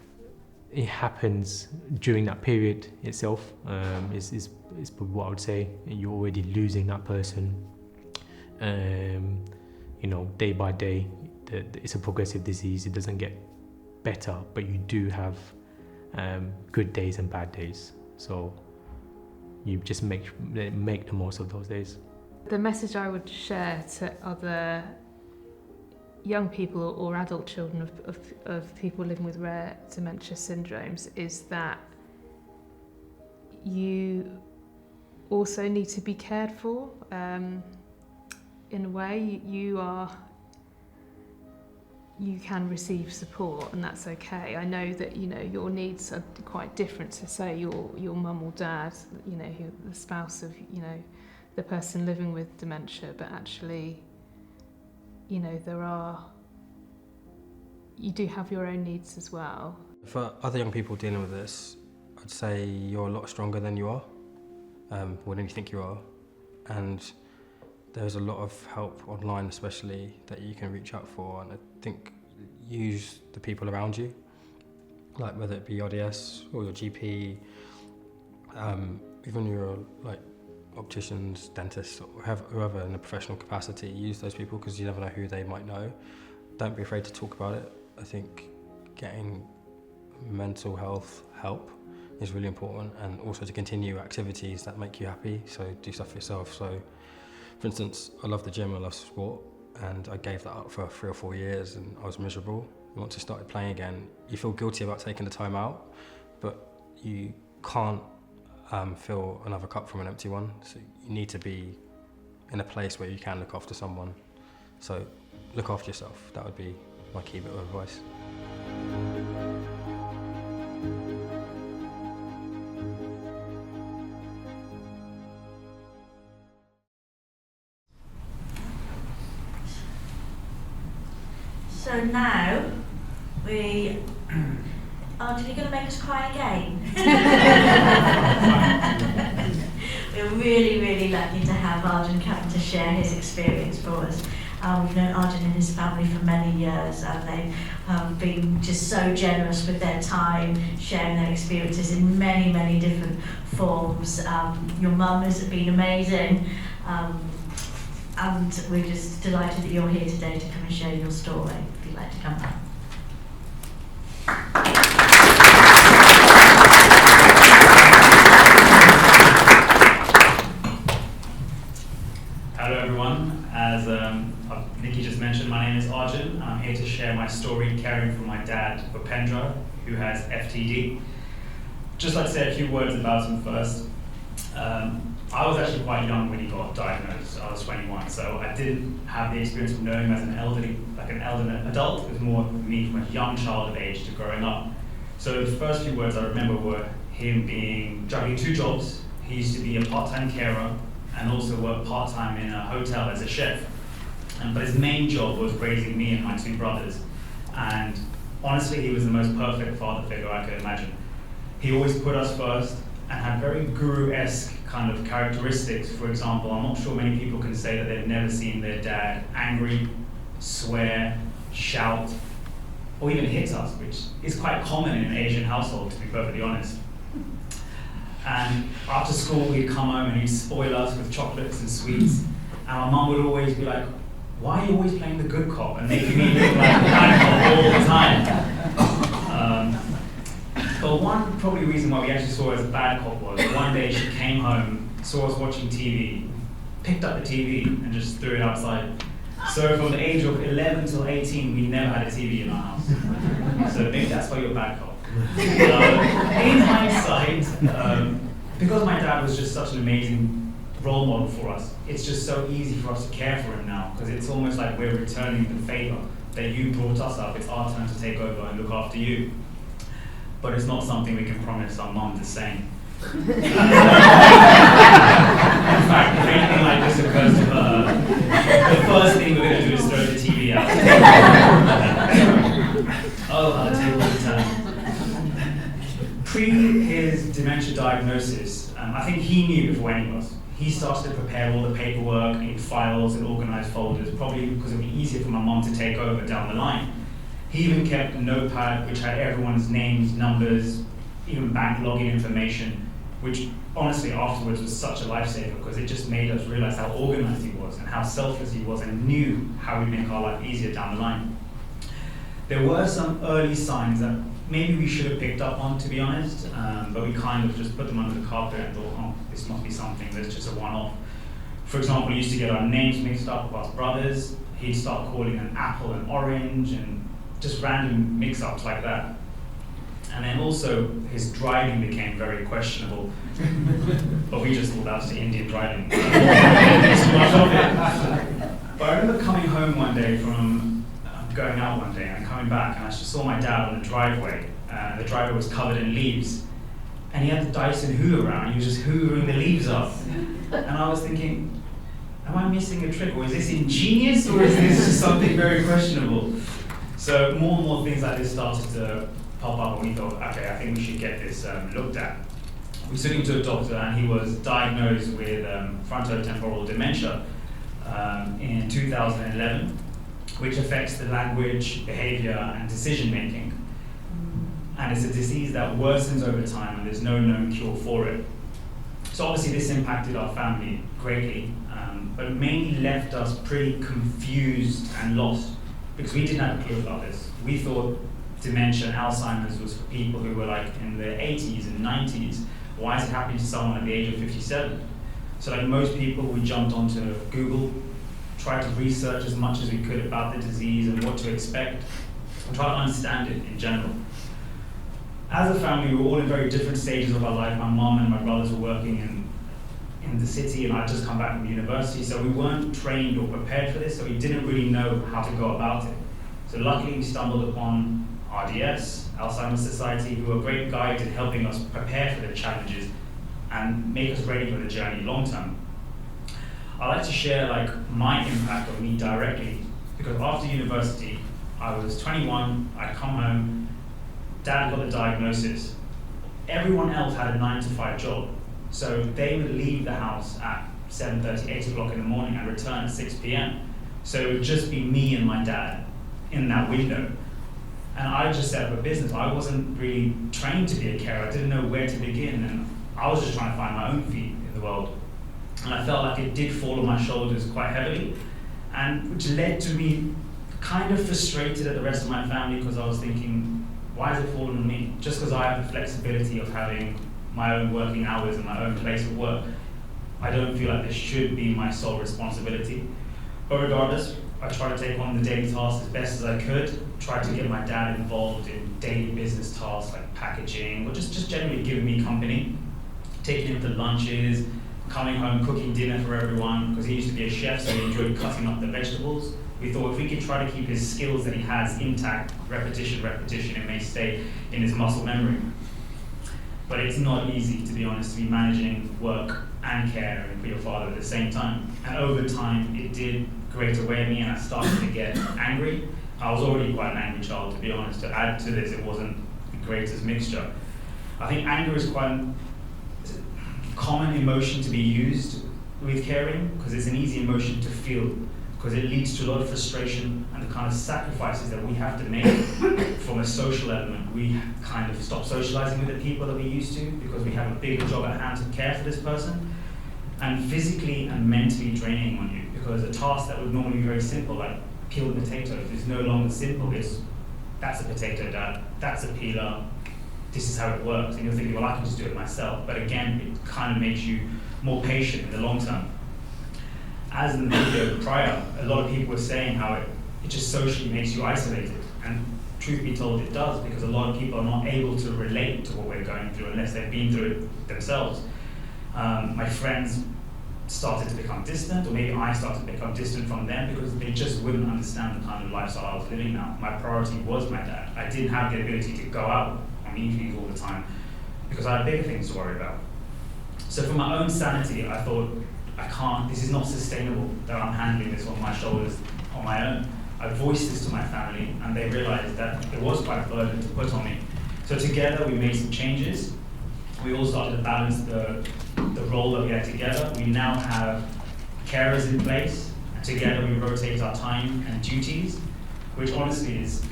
S6: it happens during that period itself. Is probably what I would say. You're already losing that person. You know, day by day. It's a progressive disease. It doesn't get better, but you do have good days and bad days. So you just make the most of those days.
S4: The message I would share to other young people or adult children of people living with rare dementia syndromes is that you also need to be cared for. In a way, you can receive support, and that's okay. I know that your needs are quite different to, say, your mum or dad, the spouse of the person living with dementia, but actually you do have your own needs as well.
S7: For other young people dealing with this, I'd say you're a lot stronger than you are, more than you think you are, and there's a lot of help online especially that you can reach out for, and I think use the people around you, like whether it be ODS or your GP, even your opticians, dentists, or whoever in a professional capacity, use those people because you never know who they might know. Don't be afraid to talk about it. I think getting mental health help is really important, and also to continue activities that make you happy, so do stuff for yourself. So for instance, I love the gym, I love sport, and I gave that up for 3 or 4 years and I was miserable. Once I started playing again, you feel guilty about taking the time out, but you can't fill another cup from an empty one, so you need to be in a place where you can look after someone. So look after yourself, that would be my key bit of advice.
S1: So now Arjun, you're going to make us cry again? We're really, really lucky to have Arjun come to share his experience for us. We've known Arjun and his family for many years, and they've been just so generous with their time, sharing their experiences in many, many different forms. Your mum has been amazing, and we're just delighted that you're here today to come and share your story. If you'd like to come back.
S8: Hello everyone, as Nikki just mentioned, my name is Arjun and I'm here to share my story caring for my dad, Bhupendra, who has FTD. Just like to say a few words about him first. I was actually quite young when he got diagnosed. I was 21, so I didn't have the experience of knowing him as an elderly adult. It was more me from a young child of age to growing up. So the first few words I remember were him juggling 2 jobs. He used to be a part-time carer and also work part-time in a hotel as a chef. But his main job was raising me and my 2 brothers. And honestly, he was the most perfect father figure I could imagine. He always put us first and had very guru-esque kind of characteristics. For example, I'm not sure many people can say that they've never seen their dad angry, swear, shout, or even hit us, which is quite common in an Asian household, to be perfectly honest. And after school, he'd come home and he'd spoil us with chocolates and sweets. And my mum would always be like, "Why are you always playing the good cop and making me look like the bad cop all the time?" But one probably reason why we actually saw her as a bad cop was one day she came home, saw us watching TV, picked up the TV and just threw it outside. So from the age of 11 till 18, we never had a TV in our house. So maybe that's why you're a bad cop. In hindsight, because my dad was just such an amazing role model for us, it's just so easy for us to care for him now, because it's almost like we're returning the favor that you brought us up. It's our turn to take over and look after you. But it's not something we can promise our mum the same. In fact, if anything like this occurs to her, the first thing we're going to do is throw the TV out. Oh, I'll take all the time. Pre his dementia diagnosis, I think he knew before any of us. He started to prepare all the paperwork in files and organized folders, probably because it would be easier for my mum to take over down the line. He even kept a notepad which had everyone's names, numbers, even bank login information, which honestly afterwards was such a lifesaver because it just made us realize how organized he was and how selfless he was and knew how we'd make our life easier down the line. There were some early signs that maybe we should have picked up on, to be honest, but we kind of just put them under the carpet and thought, oh, this must be something that's just a one-off. For example, we used to get our names mixed up with our brothers. He'd start calling an apple an orange and just random mix-ups like that. And then also his driving became very questionable. But we just thought that was the Indian driving. It's too much of it. But I remember coming home one day from going out one day and coming back, and I just saw my dad on the driveway. The driveway was covered in leaves. And he had the Dyson Hoover around, he was just hoovering the leaves up. And I was thinking, am I missing a trick? Or is this ingenious? Or is this just something very questionable? So more and more things like this started to pop up, and we thought, okay, I think we should get this looked at. We took him to a doctor, and he was diagnosed with frontotemporal dementia in 2011, which affects the language, behavior, and decision making. And it's a disease that worsens over time, and there's no known cure for it. So obviously this impacted our family greatly, but mainly left us pretty confused and lost, because we didn't have a clue about this. We thought dementia and Alzheimer's was for people who were like in their 80s and 90s. Why is it happening to someone at the age of 57? So like most people, we jumped onto Google, tried to research as much as we could about the disease and what to expect, and try to understand it in general. As a family, we were all in very different stages of our life. My mom and my brothers were working in the city, and I'd just come back from university, so we weren't trained or prepared for this, so we didn't really know how to go about it. So luckily, we stumbled upon RDS, Alzheimer's Society, who were great guides in helping us prepare for the challenges and make us ready for the journey long term. I'd like to share my impact on me directly, because after university, I was 21, I'd come home, Dad got the diagnosis. Everyone else had a 9-to-5 job, so they would leave the house at 7:30, 8 o'clock in the morning and return at 6 p.m. So it would just be me and my dad in that window. And I just set up a business. I wasn't really trained to be a carer. I didn't know where to begin, and I was just trying to find my own feet in the world. And I felt like it did fall on my shoulders quite heavily, and which led to me kind of frustrated at the rest of my family, because I was thinking, why is it falling on me? Just because I have the flexibility of having my own working hours and my own place of work, I don't feel like this should be my sole responsibility. But regardless, I tried to take on the daily tasks as best as I could, tried to get my dad involved in daily business tasks like packaging, or just generally giving me company, taking him to lunches, coming home, cooking dinner for everyone, because he used to be a chef, so he enjoyed cutting up the vegetables. We thought if we could try to keep his skills that he has intact, repetition, it may stay in his muscle memory. But it's not easy, to be honest, to be managing work and caring for your father at the same time. And over time, it did grate away at me, and I started to get angry. I was already quite an angry child, to be honest. To add to this, it wasn't the greatest mixture. I think anger is quite a common emotion to be used with caring, because it's an easy emotion to feel, because it leads to a lot of frustration and the kind of sacrifices that we have to make from a social element. We kind of stop socializing with the people that we used to, because we have a bigger job at hand to care for this person, and physically and mentally draining on you, because a task that would normally be very simple, like peel the potatoes, is no longer simple. That's a potato, Dad, that's a peeler, this is how it works. And you're thinking, well, I can just do it myself. But again, it kind of makes you more patient in the long term. As in the video prior, a lot of people were saying how it just socially makes you isolated. And truth be told, it does, because a lot of people are not able to relate to what we're going through unless they've been through it themselves. My friends started to become distant, or maybe I started to become distant from them, because they just wouldn't understand the kind of lifestyle I was living now. My priority was my dad. I didn't have the ability to go out on evenings all the time, because I had bigger things to worry about. So for my own sanity, I thought, this is not sustainable that I'm handling this on my shoulders on my own. I voiced this to my family, and they realized that it was quite a burden to put on me. So together we made some changes. We all started to balance the role that we had together. We now have carers in place, and together we rotate our time and duties, which honestly is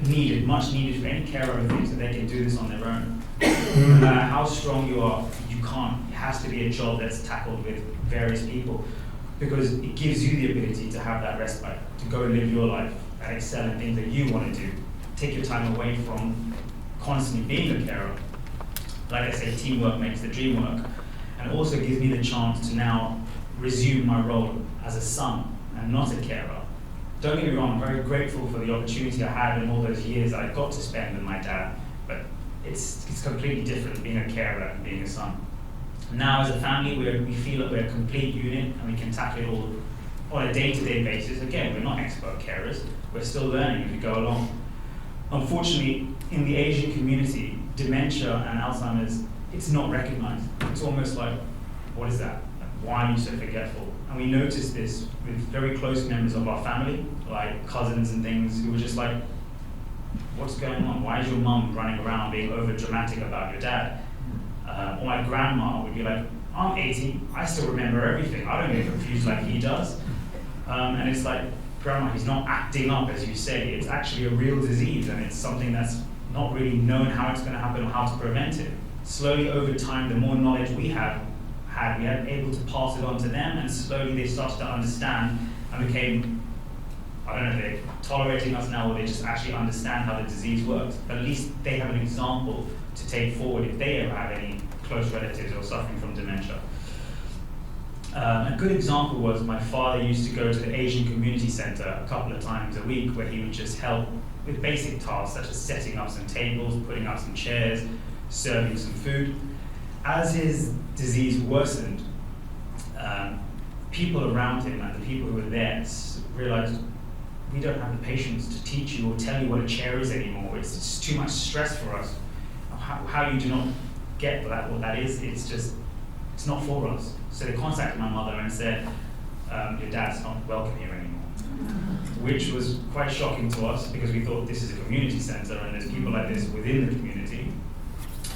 S8: needed, much needed for any carer who thinks that they can do this on their own. No matter how strong you are, you can't. It has to be a job that's tackled with various people, because it gives you the ability to have that respite, to go and live your life and excel in things that you want to do. Take your time away from constantly being a carer. Like I say, teamwork makes the dream work. And it also gives me the chance to now resume my role as a son and not a carer. Don't get me wrong, I'm very grateful for the opportunity I had in all those years that I got to spend with my dad, but it's completely different being a carer and being a son. Now as a family, we feel that we're a complete unit and we can tackle it all on a day-to-day basis. Again, we're not expert carers, we're still learning as we go along. Unfortunately, in the Asian community, dementia and Alzheimer's, it's not recognized. It's almost like, what is that? Like, why are you so forgetful? And we noticed this with very close members of our family, like cousins and things, who were just like, what's going on? Why is your mum running around being over dramatic about your dad? Or my grandma would be like, I'm 80, I still remember everything. I don't get confused like he does. And it's like, Grandma, he's not acting up, as you say. It's actually a real disease, and it's something that's not really known how it's going to happen or how to prevent it. Slowly over time, the more knowledge we are able to pass it on to them, and slowly they started to understand and became, I don't know if they're tolerating us now or they just actually understand how the disease works. But at least they have an example to take forward if they ever have any close relatives who are suffering from dementia. A good example was my father used to go to the Asian Community Centre a couple of times a week, where he would just help with basic tasks such as setting up some tables, putting up some chairs, serving some food. As his disease worsened, people around him and the people who were there realised, we don't have the patience to teach you or tell you what a chair is anymore. It's just too much stress for us. How you do not get what that is, it's not for us. So they contacted my mother and said, your dad's not welcome here anymore. Which was quite shocking to us, because we thought this is a community centre and there's people like this within the community.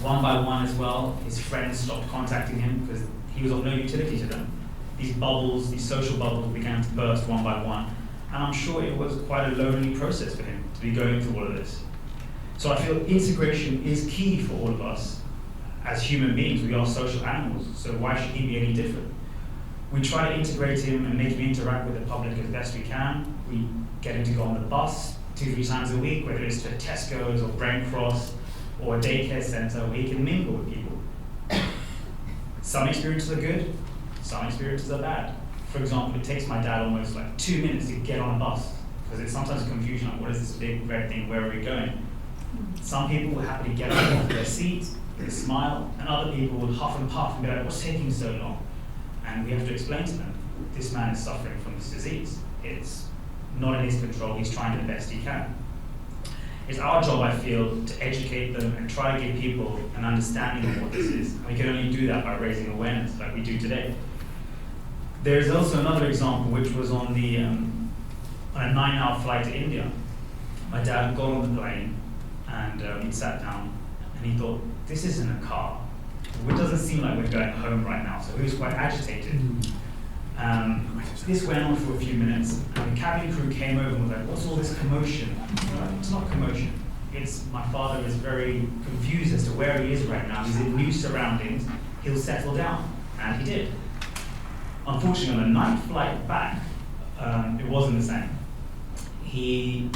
S8: One by one as well, his friends stopped contacting him because he was of no utility to them. These bubbles, these social bubbles began to burst one by one. And I'm sure it was quite a lonely process for him to be going through all of this. So I feel integration is key for all of us. As human beings, we are social animals, so why should he be any different? We try to integrate him and make him interact with the public as best we can. We get him to go on the bus 2-3 times a week, whether it's to Tesco's or Brent Cross or a daycare centre where he can mingle with people. Some experiences are good, some experiences are bad. For example, it takes my dad almost like 2 minutes to get on a bus, because it's sometimes a confusion, like, what is this big red thing, where are we going? Some people will happily get up off their seat, with a smile, and other people will huff and puff and be like, what's taking so long? And we have to explain to them, this man is suffering from this disease. It's not in his control, he's trying the best he can. It's our job, I feel, to educate them and try to give people an understanding of what this is. And we can only do that by raising awareness, like we do today. There's also another example, which was on a 9-hour flight to India. My dad had got on the plane, and he sat down, and he thought, this isn't a car. It doesn't seem like we're going home right now, so he was quite agitated. This went on for a few minutes, and the cabin crew came over and was like, what's all this commotion? Like, it's not commotion. It's my father is very confused as to where he is right now. He's in new surroundings. He'll settle down. And he did. Unfortunately, on the night flight back, it wasn't the same. He,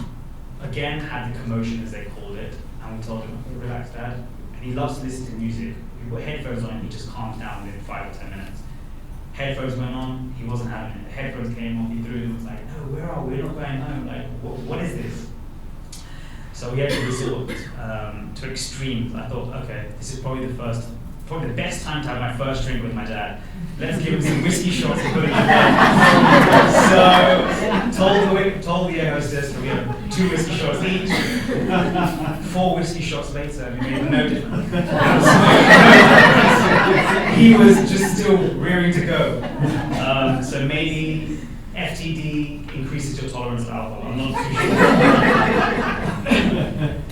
S8: again, had the commotion, as they called it, and we told him, relax, Dad. And he loves to listen to music. We put headphones on, and he just calmed down within 5 or 10 minutes. Headphones went on, he wasn't having it. The headphones came on, he threw them, and was like, no, where are we? We're not going home. Like, what is this? So we had to resort to extremes. I thought, okay, this is probably the best time to have my first drink with my dad. Let's give him some whiskey shots and put it in So told the air hostess that we had 2 whiskey shots each. 4 whiskey shots later, we made no difference. He was just still rearing to go. So maybe FTD increases your tolerance to alcohol. I'm not too sure.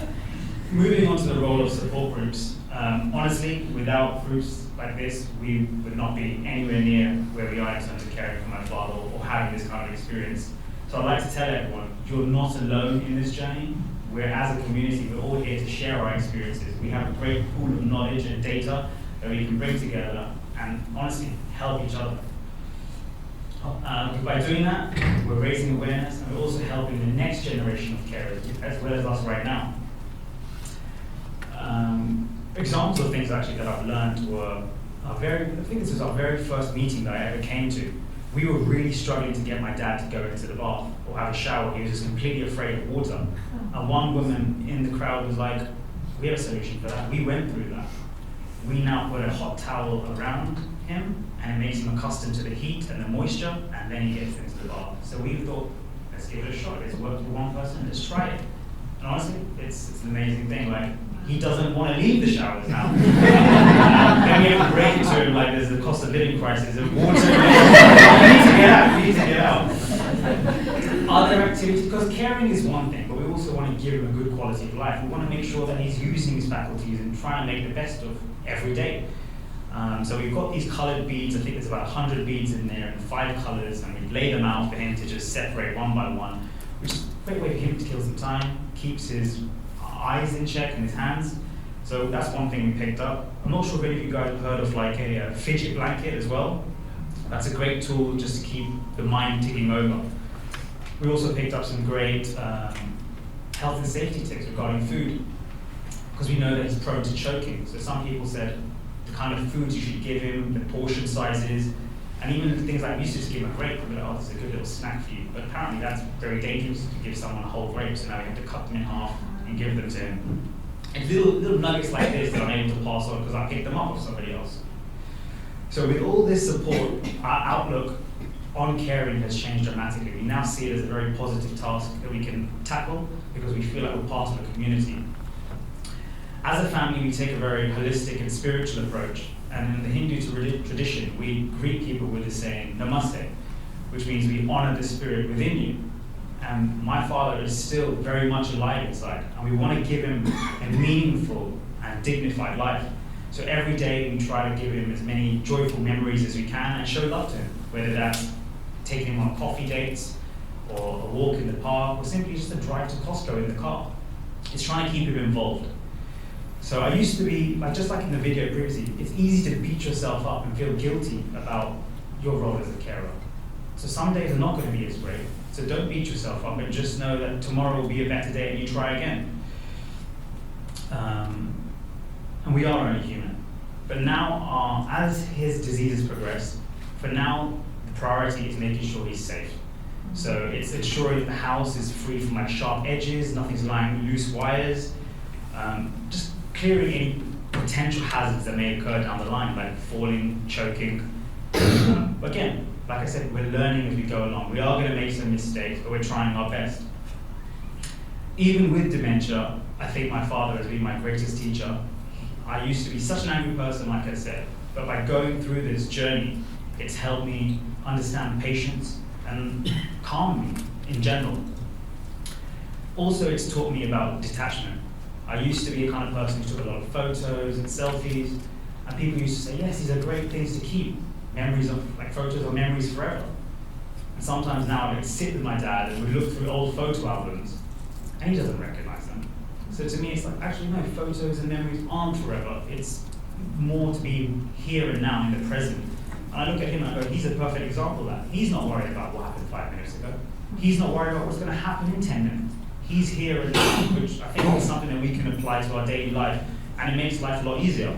S8: Moving on to the role of support groups. Honestly, without groups like this, we would not be anywhere near where we are in terms of caring for my father or having this kind of experience. So I'd like to tell everyone, you're not alone in this journey. We're, as a community, we're all here to share our experiences. We have a great pool of knowledge and data that we can bring together and honestly help each other. By doing that, we're raising awareness and we're also helping the next generation of carers, as well as us right now. Examples of things actually that I've learned were I think this was our very first meeting that I ever came to. We were really struggling to get my dad to go into the bath or have a shower. He was just completely afraid of water. And one woman in the crowd was like, We have a solution for that. We went through that. We now put a hot towel around him, and it makes him accustomed to the heat and the moisture, and then he gets into the bath. So we thought, let's give it a shot. It's worked for one person, let's try it. And honestly, it's an amazing thing. Like, he doesn't want to leave the showers now. Then we have to break it to him like there's the cost of living crisis of water. You need to get out. Other activities, because caring is one thing, but we also want to give him a good quality of life. We want to make sure that he's using his faculties and trying to make the best of every day. So we've got these coloured beads. I think there's about 100 beads in there in 5 colours, and we've laid them out for him to just separate one by one, which is a great way for him to kill some time, keeps his eyes in check and his hands. So that's one thing we picked up. I'm not sure if any of you guys have heard of like a fidget blanket as well. That's a great tool just to keep the mind ticking over. We also picked up some great health and safety tips regarding food, because we know that he's prone to choking. So some people said the kind of foods you should give him, the portion sizes, and even things like we used to just give him a grape. We'd be like, oh, this is a good little snack for you. But apparently that's very dangerous to give someone a whole grape, so now we have to cut them in half and give them to him. And little nuggets like this that I'm able to pass on because I picked them up with somebody else. So with all this support, our outlook on caring has changed dramatically. We now see it as a very positive task that we can tackle because we feel like we're part of a community. As a family, we take a very holistic and spiritual approach. And in the Hindu tradition, we greet people with the saying, Namaste, which means we honor the spirit within you. And my father is still very much alive inside, and we want to give him a meaningful and dignified life. So every day we try to give him as many joyful memories as we can and show love to him, whether that's taking him on coffee dates, or a walk in the park, or simply just a drive to Costco in the car. It's trying to keep him involved. So I used to be, just like in the video previously, it's easy to beat yourself up and feel guilty about your role as a carer. So some days are not going to be as great. So don't beat yourself up, and just know that tomorrow will be a better day and you try again. And we are only human. But now, as his diseases progress, for now, the priority is making sure he's safe. So it's ensuring that the house is free from like sharp edges, nothing's lying loose wires, just clearing any potential hazards that may occur down the line, like falling, choking. Again, like I said, we're learning as we go along. We are going to make some mistakes, but we're trying our best. Even with dementia, I think my father has been my greatest teacher. I used to be such an angry person, like I said, but by going through this journey, it's helped me understand patience and calm me in general. Also, it's taught me about detachment. I used to be a kind of person who took a lot of photos and selfies, and people used to say, yes, these are great things to keep. Memories of, like photos are memories forever. And sometimes now I sit with my dad and we look through old photo albums, and he doesn't recognize them. So to me, it's like, actually no, photos and memories aren't forever. It's more to be here and now in the present. And I look at him and I go, he's a perfect example of that. He's not worried about what happened 5 minutes ago. He's not worried about what's going to happen in 10 minutes. He's here and now, which I think is something that we can apply to our daily life, and it makes life a lot easier.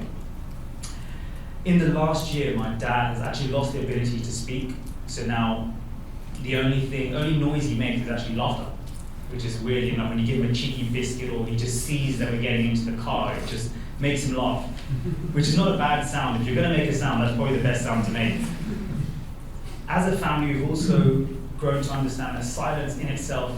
S8: In the last year, my dad has actually lost the ability to speak. So now the only noise he makes is actually laughter, which is weird enough. When you give him a cheeky biscuit or he just sees that we're getting into the car, it just makes him laugh, which is not a bad sound. If you're going to make a sound, that's probably the best sound to make. As a family, we've also grown to understand that silence in itself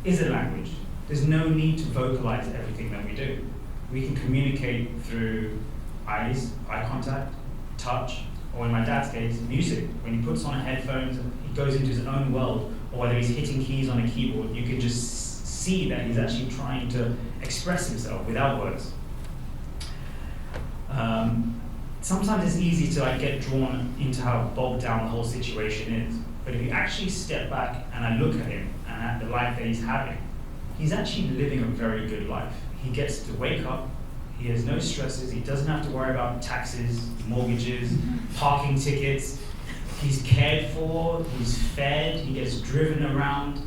S8: is a language. There's no need to vocalize everything that we do. We can communicate through eye contact, touch, or in my dad's case, music. When he puts on headphones, he goes into his own world, or whether he's hitting keys on a keyboard, you can just see that he's actually trying to express himself without words. Sometimes it's easy to get drawn into how bogged down the whole situation is. But if you actually step back and I look at him and at the life that he's having, he's actually living a very good life. He gets to wake up, he has no stresses, he doesn't have to worry about taxes, mortgages, parking tickets. He's cared for, he's fed, he gets driven around.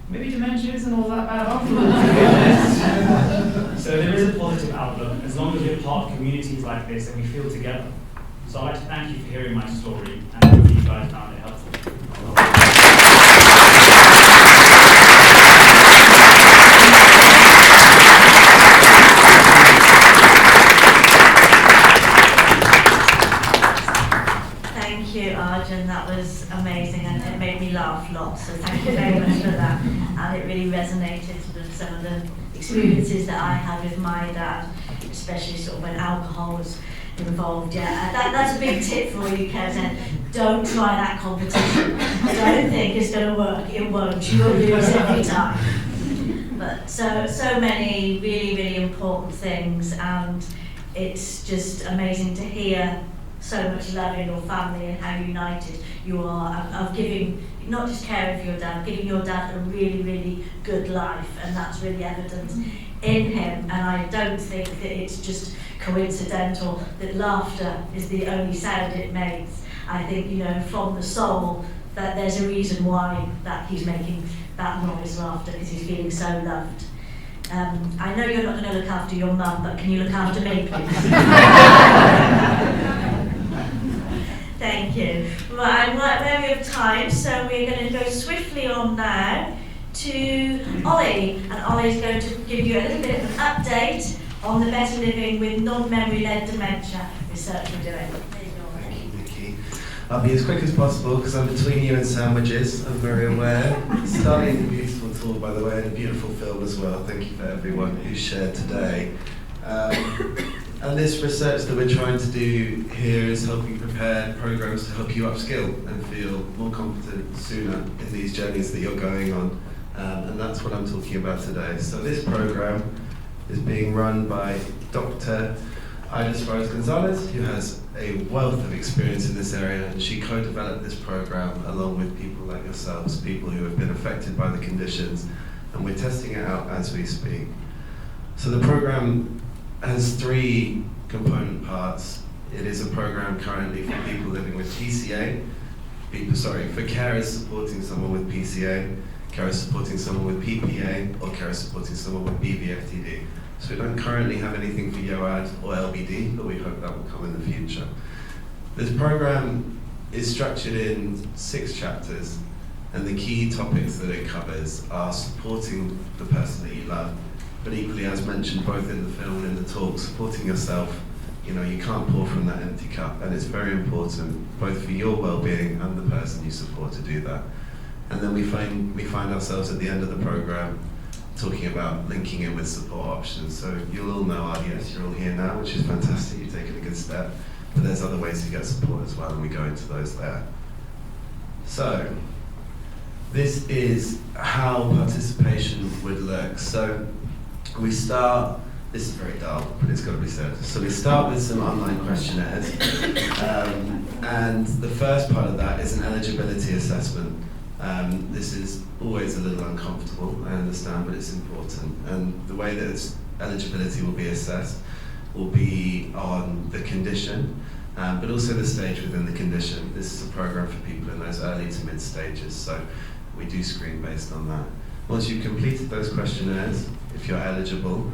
S8: Maybe dementia isn't all that bad after all, to be honest. So there is a positive outlook as long as we're part of communities like this and we feel together. So I'd like to thank you for hearing my story, and I hope you guys found it helpful.
S1: laugh lots, so thank you very much for that. And it really resonated with some of the experiences that I had with my dad, especially sort of when alcohol was involved. Yeah, that's a big tip for you, Kevin. Don't try that competition. I don't think it's going to work. It won't. You will lose every time. But so many really, really important things, and it's just amazing to hear so much love in your family and how united you are of giving, not just caring for your dad, giving your dad a really, really good life, and that's really evident in him. And I don't think that it's just coincidental that laughter is the only sound it makes. I think, you know, from the soul, that there's a reason why that he's making that noise, laughter, because he's feeling so loved. I know you're not going to look after your mum, but can you look after me, please? Thank you. Right, I'm wary of time, so we're going to go swiftly on now to Ollie, and Ollie's going to give you a little bit of an update on the Better Living with Non-Memory-Led Dementia research we're doing.
S9: Thank you, Nikki. I'll be as quick as possible because I'm between you and sandwiches, I'm very aware. Starting a beautiful tour, by the way, and a beautiful film as well. Thank you for everyone who shared today. And this research that we're trying to do here is helping prepare programs to help you upskill and feel more competent sooner in these journeys that you're going on. And that's what I'm talking about today. So this program is being run by Dr. Ida Suarez-Gonzalez, who has a wealth of experience in this area, and she co-developed this program along with people like yourselves, people who have been affected by the conditions, and we're testing it out as we speak. So the program has three component parts. It is a program currently for people living with PCA, for carers supporting someone with PCA, carers supporting someone with PPA, or carers supporting someone with BVFTD. So we don't currently have anything for YOAD or LBD, but we hope that will come in the future. This program is structured in 6 chapters, and the key topics that it covers are supporting the person that you love, but equally, as mentioned both in the film and in the talk, supporting yourself. You know, you can't pour from that empty cup, and it's very important, both for your well-being and the person you support, to do that. And then we find ourselves at the end of the program talking about linking in with support options. So you'll all know RDS, you're all here now, which is fantastic, you've taken a good step, but there's other ways to get support as well, and we go into those there. So, this is how participation would look. So, we start, this is very dull, but it's got to be said. So we start with some online questionnaires, and the first part of that is an eligibility assessment. This is always a little uncomfortable, I understand, but it's important. And the way that eligibility will be assessed will be on the condition, but also the stage within the condition. This is a program for people in those early to mid stages, so we do screen based on that. Once you've completed those questionnaires, if you're eligible,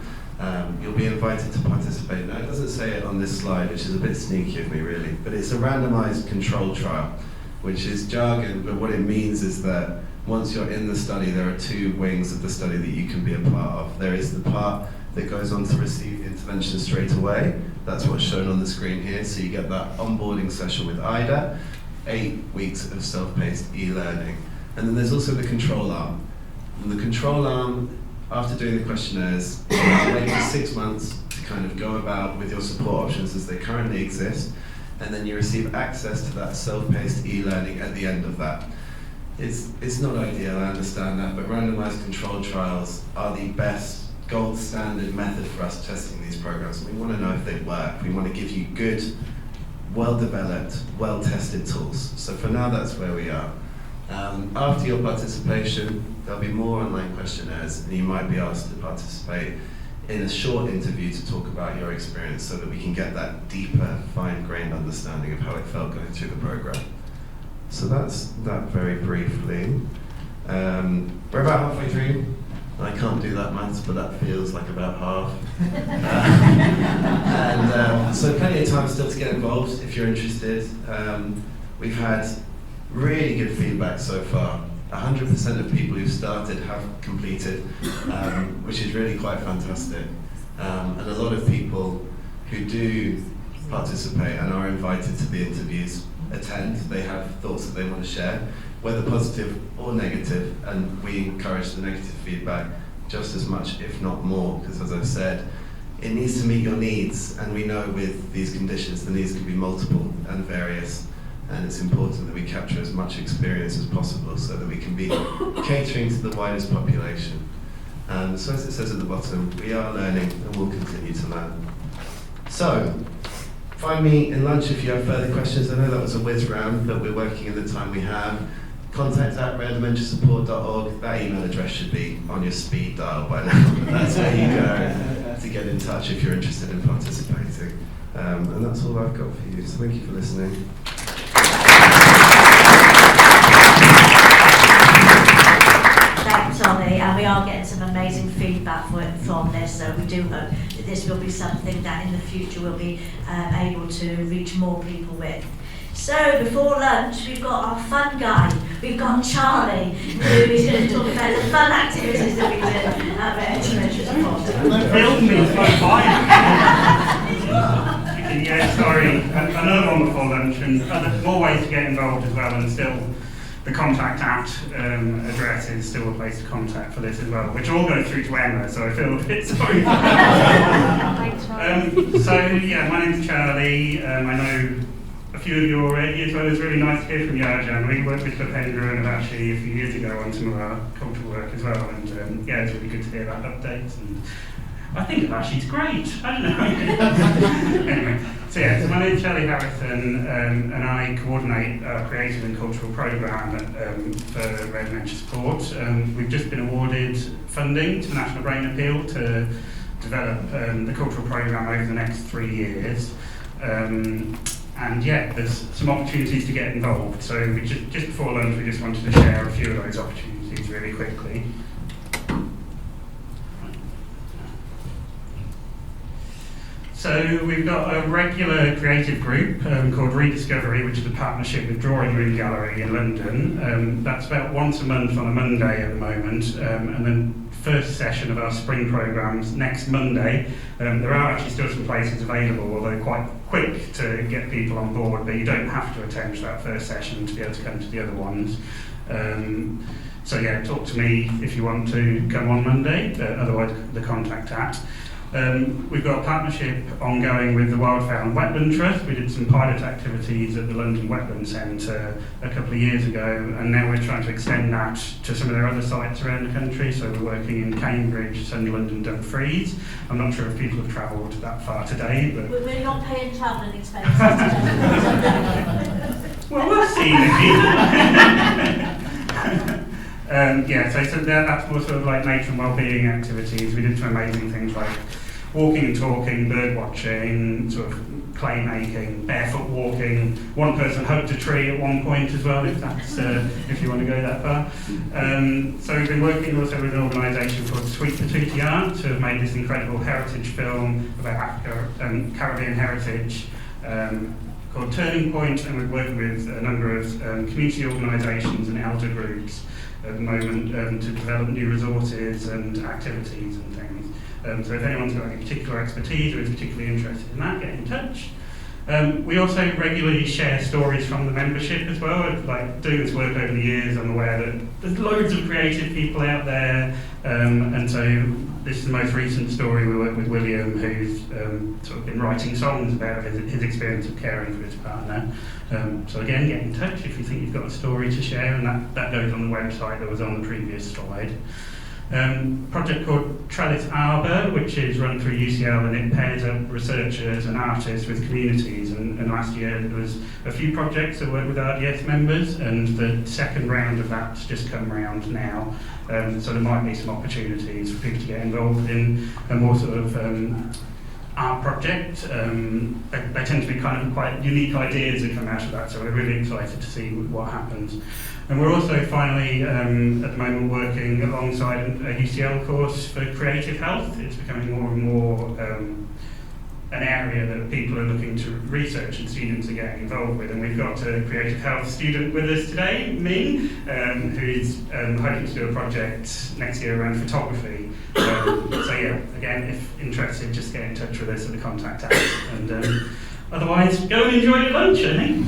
S9: you'll be invited to participate. Now, it doesn't say it on this slide, which is a bit sneaky of me really, but it's a randomized controlled trial, which is jargon, but what it means is that once you're in the study, there are 2 wings of the study that you can be a part of. There is the part that goes on to receive the intervention straight away. That's what's shown on the screen here. So you get that onboarding session with Ida, 8 weeks of self-paced e-learning. And then there's also the control arm. And the control arm, after doing the questionnaires, you wait for 6 months to kind of go about with your support options as they currently exist, and then you receive access to that self-paced e-learning at the end of that. It's not ideal, I understand that, but randomized controlled trials are the best gold standard method for us testing these programs. We want to know if they work. We want to give you good, well-developed, well-tested tools. So for now, that's where we are. After your participation, there'll be more online questionnaires, and you might be asked to participate in a short interview to talk about your experience so that we can get that deeper, fine-grained understanding of how it felt going through the program. So that's that very briefly. We're about halfway through. I can't do that maths, but that feels like about half. So plenty of time still to get involved if you're interested. We've had really good feedback so far. 100% of people who've started have completed, which is really quite fantastic. And a lot of people who do participate and are invited to the interviews attend. They have thoughts that they want to share. whether positive or negative, and we encourage the negative feedback just as much, if not more, because as I said, it needs to meet your needs, and we know with these conditions the needs can be multiple and various, and it's important that we capture as much experience as possible so that we can be catering to the widest population. So as it says at the bottom, we are learning and will continue to learn. So, find me in lunch if you have further questions. I know that was a whiz round, but we're working in the time we have. contact@raredementiasupport.org. That email address should be on your speed dial by now. That's where you go to get in touch if you're interested in participating. And that's all I've got for you, so thank you for listening.
S1: Thanks, Ollie, and we are getting some amazing feedback from this, so we do hope that this will be something that in the future we'll be able to reach more people with. So before lunch, we've got our fun guy. We've got Charlie, who is going to talk about the fun activities that we do at Dementia Support.
S10: Film me, it's like fine. Yeah, sorry. Another one before lunch, and more ways to get involved as well, and still the contact address is still a place to contact for this as well, which all goes through to Emma, so I feel a bit sorry for that. So yeah, my name's Charlie. I know a few of you already as well. It's really nice to hear from you, Arjun. We worked with Dementia and actually a few years ago on some of our cultural work as well, and yeah, it's really good to hear about updates, and I think actually it's great. I don't know. Anyway, so yeah, so my name's Charlie Harrison, and I coordinate our creative and cultural programme for Dementia Support. We've just been awarded funding to the National Brain Appeal to develop the cultural programme over the next 3 years. And yeah, there's some opportunities to get involved. So we just before lunch, we just wanted to share a few of those opportunities really quickly. So we've got a regular creative group called Rediscovery, which is a partnership with Drawing Room Gallery in London. That's about once a month on a Monday at the moment, and then first session of our spring programmes next Monday. There are actually still some places available, although quite quick to get people on board, but you don't have to attend that first session to be able to come to the other ones. So yeah, talk to me if you want to come on Monday, otherwise the contact at. We've got a partnership ongoing with the Wildfowl and Wetland Trust. We did some pilot activities at the London Wetland Centre a couple of years ago, and now we're trying to extend that to some of their other sites around the country. So we're working in Cambridge, Sunderland and Dumfries. I'm not sure if people have travelled that far today, but
S1: We're not paying travelling expenses.
S10: well, we'll see, Nikki. Yeah, so that's more sort of like nature and wellbeing activities. We did some amazing things like walking and talking, bird watching, sort of clay making, barefoot walking. One person hugged a tree at one point as well, if that's if you want to go that far. So we've been working also with an organisation called Sweet Patootie Arts, who have made this incredible heritage film about Africa and Caribbean heritage. Called Turning Point, and we're working with a number of community organisations and elder groups at the moment to develop new resources and activities and things. So if anyone's got any particular expertise or is particularly interested in that, get in touch. We also regularly share stories from the membership as well. Like doing this work over the years, I'm aware that there's loads of creative people out there, and so this is the most recent story. We work with William, who's sort of been writing songs about his experience of caring for his partner. So again, get in touch if you think you've got a story to share, and that goes on the website that was on the previous slide. Project called Trellis Arbour, which is run through UCL, and it pairs up researchers and artists with communities. And last year there was a few projects that worked with RDS members, and the second round of that's just come around now. So there might be some opportunities for people to get involved in a more sort of art project. They tend to be kind of quite unique ideas that come out of that, so we're really excited to see what happens. And we're also finally, at the moment, working alongside a UCL course for creative health. It's becoming more and more an area that people are looking to research and students are getting involved with. And we've got a creative health student with us today, Min, who's hoping to do a project next year around photography. So yeah, again, if interested, just get in touch with us at the contact us. And otherwise, go and enjoy your lunch, I think.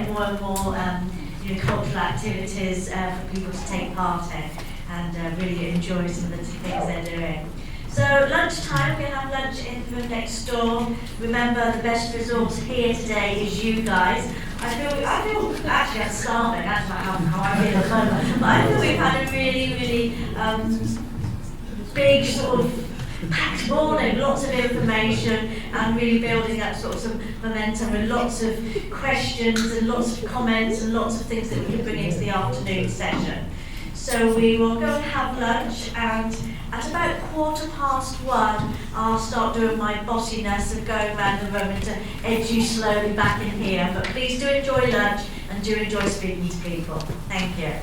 S1: getting more and more cultural activities for people to take part in and really enjoy some of the things they're doing. So lunchtime, we're going to have lunch in the room next door. Remember, the best resource here today is you guys. I feel actually I'm starving, that's not how I feel at the moment. But I feel we've had a really big sort of packed morning, lots of information and really building up sort of some momentum with lots of questions and lots of comments and lots of things that we can bring into the afternoon session. So we will go and have lunch, and at about 1:15, I'll start doing my bossiness of going around the room and to edge you slowly back in here. But please do enjoy lunch and do enjoy speaking to people. Thank you.